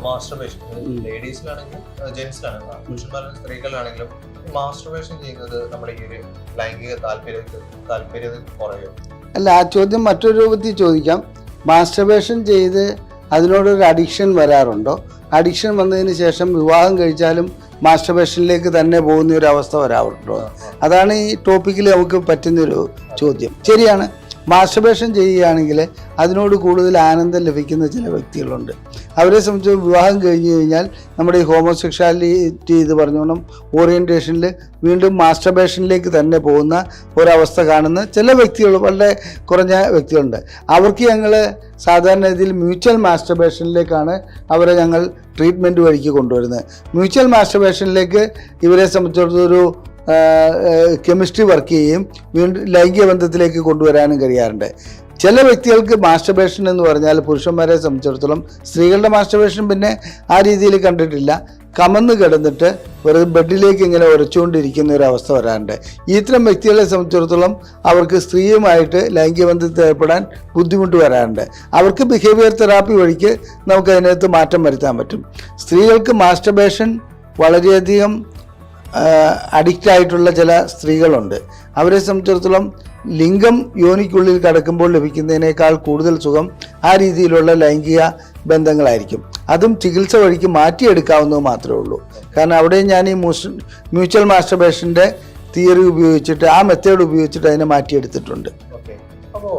മാസ്റ്റർബേഷൻ ലേഡീസിലാണെങ്കിലും ജെൻസിലാണെങ്കിലും പുരുഷന്മാരും സ്ത്രീകളിലാണെങ്കിലും മാസ്റ്റർബേഷൻ ചെയ്യുന്നത് നമ്മുടെ ഈ ഒരു ലൈംഗിക താല്പര്യം കുറയും? അല്ല, ആ ചോദ്യം മറ്റൊരു രൂപത്തിൽ ചോദിക്കാം. മാസ്റ്റർബേഷൻ ചെയ്ത് അതിനോടൊരു അഡിക്ഷൻ വരാറുണ്ടോ? അഡിക്ഷൻ വന്നതിന് ശേഷം വിവാഹം കഴിച്ചാലും മാസ്റ്റർബേഷനിലേക്ക് തന്നെ പോകുന്ന ഒരു അവസ്ഥ വരാറുണ്ടോ? അതാണ് ഈ ടോപ്പിക്കിൽ നമുക്ക് പറ്റുന്നൊരു ചോദ്യം. ശരിയാണ്, മാസ്റ്റർബേഷൻ ചെയ്യുകയാണെങ്കിൽ അതിനോട് കൂടുതൽ ആനന്ദം ലഭിക്കുന്ന ചില വ്യക്തികളുണ്ട്. അവരെ സംബന്ധിച്ച് വിവാഹം കഴിഞ്ഞ് കഴിഞ്ഞാൽ നമ്മുടെ ഈ ഹോമോസെക്ഷാലിറ്റി ഇത് പറഞ്ഞോണം ഓറിയൻറ്റേഷനിൽ വീണ്ടും മാസ്റ്റർബേഷനിലേക്ക് തന്നെ പോകുന്ന ഒരവസ്ഥ കാണുന്ന ചില വ്യക്തികൾ, വളരെ കുറഞ്ഞ വ്യക്തികളുണ്ട്. അവർക്ക് ഞങ്ങൾ സാധാരണ രീതിയിൽ മ്യൂച്വൽ മാസ്റ്റർബേഷനിലേക്കാണ് അവരെ ഞങ്ങൾ ട്രീറ്റ്മെൻറ്റ് വഴിക്ക് കൊണ്ടുവരുന്നത്. മ്യൂച്വൽ മാസ്റ്റർബേഷനിലേക്ക് ഇവരെ സംബന്ധിച്ചിടത്തോളം ഒരു കെമിസ്ട്രി വർക്ക് ചെയ്യുകയും വീണ്ടും ലൈംഗിക ബന്ധത്തിലേക്ക് കൊണ്ടുവരാനും കഴിയാറുണ്ട്. ചില വ്യക്തികൾക്ക് മാസ്റ്റർബേഷൻ എന്ന് പറഞ്ഞാൽ പുരുഷന്മാരെ സംബന്ധിച്ചിടത്തോളം, സ്ത്രീകളുടെ മാസ്റ്റർബേഷൻ പിന്നെ ആ രീതിയിൽ കണ്ടിട്ടില്ല, കമന്ന് കിടന്നിട്ട് വെറുതെ ബെഡിലേക്ക് ഇങ്ങനെ ഉരച്ചുകൊണ്ടിരിക്കുന്ന ഒരു അവസ്ഥ വരാറുണ്ട്. ഇത്തരം വ്യക്തികളെ സംബന്ധിച്ചിടത്തോളം അവർക്ക് സ്ത്രീയുമായിട്ട് ലൈംഗിക ബന്ധത്തിൽ ഏർപ്പെടാൻ ബുദ്ധിമുട്ട് വരാറുണ്ട്. അവർക്ക് ബിഹേവിയർ തെറാപ്പി വഴിക്ക് നമുക്ക് അതിനകത്ത് മാറ്റം വരുത്താൻ പറ്റും. സ്ത്രീകൾക്ക് മാസ്റ്റർബേഷൻ വളരെയധികം അഡിക്റ്റ് ആയിട്ടുള്ള ചില സ്ത്രീകളുണ്ട്. അവരെ സംബന്ധിച്ചിടത്തോളം ലിംഗം യോനിക്കുള്ളിൽ കടക്കുമ്പോൾ ലഭിക്കുന്നതിനേക്കാൾ കൂടുതൽ സുഖം ആ രീതിയിലുള്ള ലൈംഗിക ബന്ധങ്ങളായിരിക്കും. അതും ചികിത്സ വഴിക്ക് മാറ്റിയെടുക്കാവുന്നത് മാത്രമേ ഉള്ളൂ. കാരണം അവിടെ ഞാൻ ഈ മ്യൂച്വൽ മാസ്റ്റർബേഷൻ്റെ തിയറി ഉപയോഗിച്ചിട്ട്, ആ മെത്തേഡ് ഉപയോഗിച്ചിട്ട് അതിനെ മാറ്റിയെടുത്തിട്ടുണ്ട്. അപ്പോൾ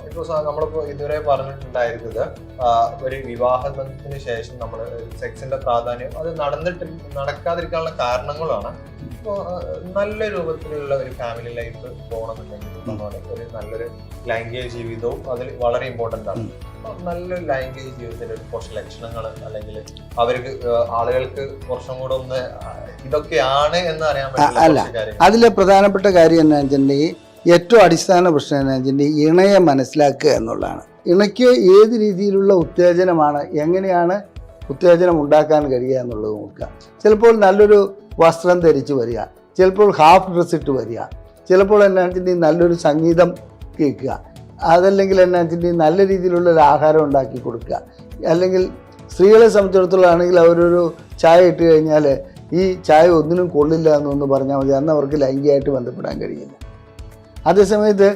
ഇപ്പോൾ നമ്മളിപ്പോൾ ഇതുവരെ പറഞ്ഞിട്ടുണ്ടായിരുന്നത് ഒരു വിവാഹത്തിന് ശേഷം നമ്മൾ സെക്സിന്റെ പ്രാധാന്യം അത് നടക്കാതിരിക്കാനുള്ള കാരണങ്ങളാണ്. ഇപ്പോൾ നല്ല രൂപത്തിലുള്ള ഒരു ഫാമിലി ലൈഫ് പോകണമെന്നുണ്ടെങ്കിൽ ഒരു നല്ലൊരു ലൈംഗിക ജീവിതവും അതിൽ വളരെ ഇമ്പോർട്ടൻ്റ് ആണ്. നല്ലൊരു ലൈംഗിക ജീവിതത്തിന്റെ ഒരു കുറച്ച് ലക്ഷണങ്ങൾ അല്ലെങ്കിൽ അവർക്ക് ആളുകൾക്ക് കുറച്ചും കൂടെ ഒന്ന് ഇതൊക്കെയാണ് എന്ന് അറിയാൻ പറ്റില്ല. അതിലെ പ്രധാനപ്പെട്ട കാര്യം എന്താണെന്ന് വെച്ചിട്ടുണ്ടെങ്കിൽ, ഏറ്റവും അടിസ്ഥാന പ്രശ്നം എന്താണെന്ന് വെച്ചിട്ടുണ്ടെങ്കിൽ ഇണയെ മനസ്സിലാക്കുക എന്നുള്ളതാണ്. ഇണയ്ക്ക് ഏത് രീതിയിലുള്ള ഉത്തേജനമാണ്, എങ്ങനെയാണ് ഉത്തേജനം ഉണ്ടാക്കാൻ കഴിയുക എന്നുള്ളത് നോക്കുക. ചിലപ്പോൾ നല്ലൊരു വസ്ത്രം ധരിച്ച് വരിക, ചിലപ്പോൾ ഹാഫ് ഡ്രസ് ഇട്ട് വരിക, ചിലപ്പോൾ എന്നാ വെച്ചിട്ടുണ്ടെങ്കിൽ നല്ലൊരു സംഗീതം കേൾക്കുക, അതല്ലെങ്കിൽ എന്നാ വെച്ചിട്ടുണ്ടെങ്കിൽ നല്ല രീതിയിലുള്ള ഒരു ആഹാരം ഉണ്ടാക്കി കൊടുക്കുക. അല്ലെങ്കിൽ സ്ത്രീകളെ സംബന്ധിച്ചിടത്തോളം ആണെങ്കിൽ അവരൊരു ചായ ഇട്ട് കഴിഞ്ഞാൽ ഈ ചായ ഒന്നിനും കൊള്ളില്ല എന്നൊന്ന് പറഞ്ഞാൽ മതി, അന്ന് അവർക്ക് ലൈംഗികമായിട്ട് ബന്ധപ്പെടാൻ കഴിയില്ല. അതേസമയത്ത്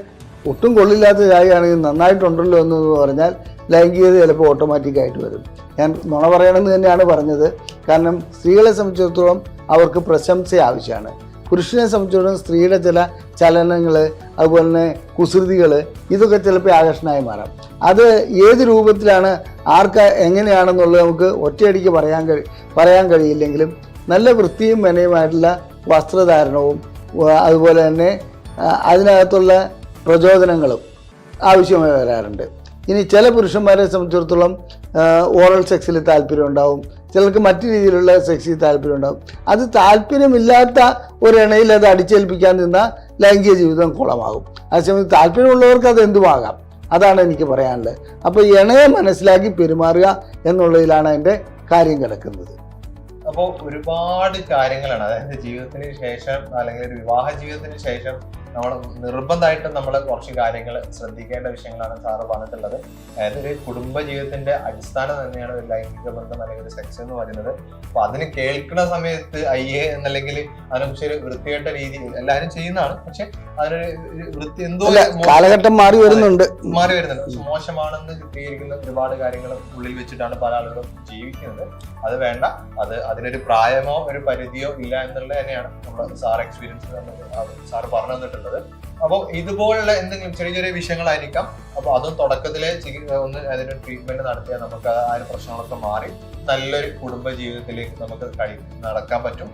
ഒട്ടും കൊള്ളില്ലാത്ത ചായയാണെങ്കിൽ നന്നായിട്ടുണ്ടല്ലോ എന്ന് പറഞ്ഞാൽ ലൈംഗികത ചിലപ്പോൾ ഓട്ടോമാറ്റിക്കായിട്ട് വരും. ഞാൻ നുണ പറയണമെന്ന് തന്നെയാണ് പറഞ്ഞത്. കാരണം സ്ത്രീകളെ സംബന്ധിച്ചിടത്തോളം അവർക്ക് പ്രശംസ ആവശ്യമാണ്. പുരുഷനെ സംബന്ധിച്ചിടത്തോളം സ്ത്രീയുടെ ചില ചലനങ്ങൾ, അതുപോലെ തന്നെ കുസൃതികൾ, ഇതൊക്കെ ചിലപ്പോൾ ആകർഷണമായി മാറാം. അത് ഏത് രൂപത്തിലാണ്, എങ്ങനെയാണെന്നുള്ളത് നമുക്ക് ഒറ്റയടിക്ക് പറയാൻ കഴിയില്ലെങ്കിലും നല്ല വൃത്തിയും മെനയുമായിട്ടുള്ള വസ്ത്രധാരണവും അതുപോലെ തന്നെ അതിനകത്തുള്ള പ്രചോദനങ്ങളും ആവശ്യമായി വരാറുണ്ട്. ഇനി ചില പുരുഷന്മാരെ സംബന്ധിച്ചിടത്തോളം ഓറൽ സെക്സിൽ താല്പര്യം ഉണ്ടാവും, ചിലർക്ക് മറ്റു രീതിയിലുള്ള സെക്സിൽ താല്പര്യം ഉണ്ടാവും. അത് താല്പര്യമില്ലാത്ത ഒരിണയിൽ അത് അടിച്ചേൽപ്പിക്കാൻ നിന്ന ലൈംഗിക ജീവിതം കുളമാകും. അതേസമയം താല്പര്യമുള്ളവർക്ക് അത് എന്തുമാകാം. അതാണ് എനിക്ക് പറയാനുള്ളത്. അപ്പോൾ ഇണയെ മനസ്സിലാക്കി പെരുമാറുക എന്നുള്ളതിലാണ് എൻ്റെ കാര്യം കിടക്കുന്നത്. അപ്പോൾ ഒരുപാട് കാര്യങ്ങളാണ്, അതായത് ജീവിതത്തിന് ശേഷം അല്ലെങ്കിൽ ഒരു വിവാഹ ജീവിതത്തിന് ശേഷം നമ്മൾ നിർബന്ധമായിട്ടും നമ്മൾ കുറച്ച് കാര്യങ്ങൾ ശ്രദ്ധിക്കേണ്ട വിഷയങ്ങളാണ് സാറ് പറഞ്ഞിട്ടുള്ളത്. അതായത് ഒരു കുടുംബ ജീവിതത്തിന്റെ അടിസ്ഥാനം തന്നെയാണ് ഒരു ലൈംഗിക ബന്ധം അല്ലെങ്കിൽ ഒരു സെക്സ് എന്ന് പറയുന്നത്. അപ്പൊ അതിന് കേൾക്കുന്ന സമയത്ത് അയ്യേ എന്നല്ലെങ്കിൽ അതിനെക്കുറിച്ച് ഒരു വൃത്തികെട്ട രീതിയിൽ എല്ലാവരും ചെയ്യുന്നതാണ്. പക്ഷെ അതിനൊരു വൃത്തി എന്തോ കാലഘട്ടം മാറി വരുന്നുണ്ട്. മോശമാണെന്ന് ചിത്രീകരിക്കുന്ന ഒരുപാട് കാര്യങ്ങൾ ഉള്ളിൽ വെച്ചിട്ടാണ് പല ആളുകളും ജീവിക്കുന്നത്. അത് വേണ്ട, അതിനൊരു പ്രായമോ ഒരു പരിധിയോ ഇല്ല എന്നുള്ളത് തന്നെയാണ് നമ്മൾ സാർ എക്സ്പീരിയൻസ് സാറ് പറഞ്ഞു തന്നിട്ടുള്ളത്. അപ്പോൾ ഇതുപോലുള്ള എന്തെങ്കിലും ചെറിയ ചെറിയ വിഷയങ്ങളായിരിക്കാം. അപ്പോൾ അതും തുടക്കത്തിലെ ഒന്ന് അതിന് ട്രീറ്റ്മെന്റ് നടത്തിയാൽ നമുക്ക് ആ ഒരു പ്രശ്നങ്ങളൊക്കെ മാറി നല്ലൊരു കുടുംബ ജീവിതത്തിലേക്ക് നമുക്ക് നടക്കാൻ പറ്റും.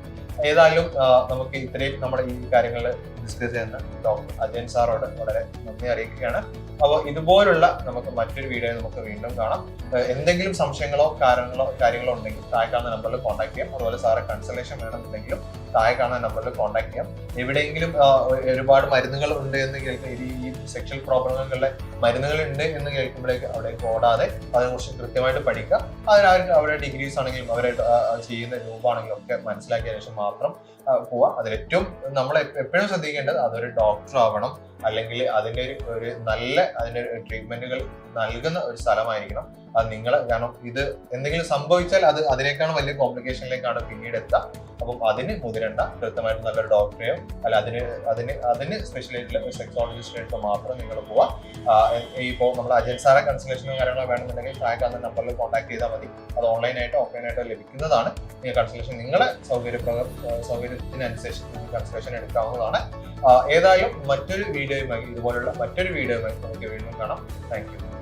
ഏതായാലും നമുക്ക് ഇത്രയും നമ്മുടെ ഈ കാര്യങ്ങൾ ഡിസ്കസ് ചെയ്യുന്ന ഡോക്ടർ അജയൻ സാറോട് വളരെ നന്ദി അറിയിക്കുകയാണ്. അപ്പോൾ ഇതുപോലുള്ള നമുക്ക് മറ്റൊരു വീഡിയോ നമുക്ക് വീണ്ടും കാണാം. എന്തെങ്കിലും സംശയങ്ങളോ കാര്യങ്ങളോ ഉണ്ടെങ്കിൽ താഴെ കാണുന്ന നമ്പറിൽ കോൺടാക്ട് ചെയ്യാം. അതുപോലെ സാറെ കൺസൾട്ടേഷൻ വേണമെന്നുണ്ടെങ്കിലും താഴെ കാണുന്ന നമ്പറിൽ കോൺടാക്ട് ചെയ്യാം. എവിടെയെങ്കിലും ഒരുപാട് മരുന്നുകൾ ഉണ്ട് എന്ന് കേൾക്കുന്ന ഈ സെക്ഷൽ പ്രോബ്ലങ്ങളുടെ മരുന്നുകൾ ഉണ്ട് എന്ന് കേൾക്കുമ്പോഴേക്ക് അവിടേക്ക് ഓടാതെ അതിനെക്കുറിച്ച് കൃത്യമായിട്ട് പഠിക്കുക. അവരുടെ ഡിഗ്രീസ് ആണെങ്കിലും അവരായിട്ട് ചെയ്യുന്ന രൂപമാണെങ്കിലും ഒക്കെ മനസ്സിലാക്കിയ ശേഷം മാത്രം പോവുക. അതിലേറ്റവും നമ്മൾ എപ്പോഴും ശ്രദ്ധിക്കേണ്ടത് അതൊരു ഡോക്ടർ ആവണം, അല്ലെങ്കിൽ അതിൻ്റെ ഒരു നല്ല ട്രീറ്റ്മെന്റുകൾ നൽകുന്ന ഒരു സ്ഥലമായിരിക്കണം അത് നിങ്ങൾ. കാരണം ഇത് എന്തെങ്കിലും സംഭവിച്ചാൽ അതിനേക്കാളും വലിയ കോംപ്ലിക്കേഷനിലേക്കാണ് പിന്നീട് എത്തുക. അപ്പം അതിന് മുതിരണ്ട, കൃത്യമായിട്ട് നല്ലൊരു ഡോക്ടറെയോ അല്ല അതിന് സ്പെഷ്യലായിട്ടുള്ള ഒരു സെക്സോളജിസ്റ്റായിട്ട് മാത്രം നിങ്ങൾ പോവാം. ഇപ്പോൾ നമ്മുടെ അജയൻ സാറെ കൺസൾട്ടേഷനോ കാര്യങ്ങളോ വേണമെന്നുണ്ടെങ്കിൽ താഴെ കാണുന്ന നമ്പറിൽ കോൺടാക്ട് ചെയ്താൽ മതി. അത് ഓൺലൈനായിട്ടോ ഓഫ്ലൈനായിട്ടോ ലഭിക്കുന്നതാണ്. നിങ്ങൾ കൺസൾട്ടേഷൻ നിങ്ങളെ സൗകര്യത്തിനനുസരിച്ച് കൺസൾട്ടേഷൻ എടുക്കാവുന്നതാണ്. ഏതായാലും മറ്റൊരു വീഡിയോയുമായി ഇതുപോലുള്ള മറ്റൊരു വീഡിയോയുമായി നമുക്ക് വീണ്ടും കാണാം. Thank you.